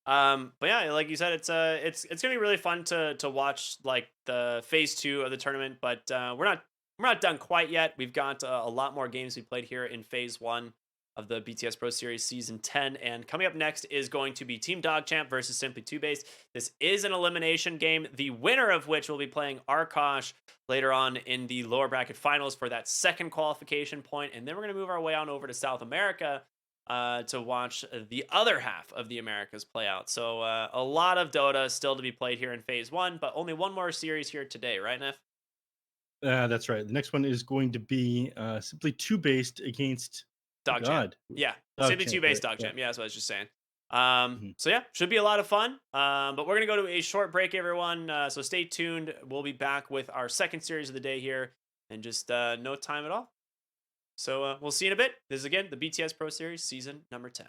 But yeah, like you said, it's gonna be really fun to watch like the phase 2 of the tournament. But we're not done quite yet. We've got a lot more games we played here in phase 1 of the BTS Pro Series Season 10. And coming up next is going to be Team Dogchamp versus Simply Two Base. This is an elimination game, the winner of which will be playing Arkosh later on in the lower bracket finals for that second qualification point. And then we're gonna move our way on over to South America to watch the other half of the Americas play out. So a lot of Dota still to be played here in phase 1, but only one more series here today, right, Neff? That's right. The next one is going to be Simply Two Based against Dog Champ. God. Yeah. Simply Dogchamp, two base right, Dog yeah. Champ. Yeah, that's what I was just saying. Mhm. So yeah, should be a lot of fun. But we're gonna go to a short break, everyone. So stay tuned. We'll be back with our second series of the day here in just no time at all. So we'll see you in a bit. This is again the BTS Pro Series Season number 10.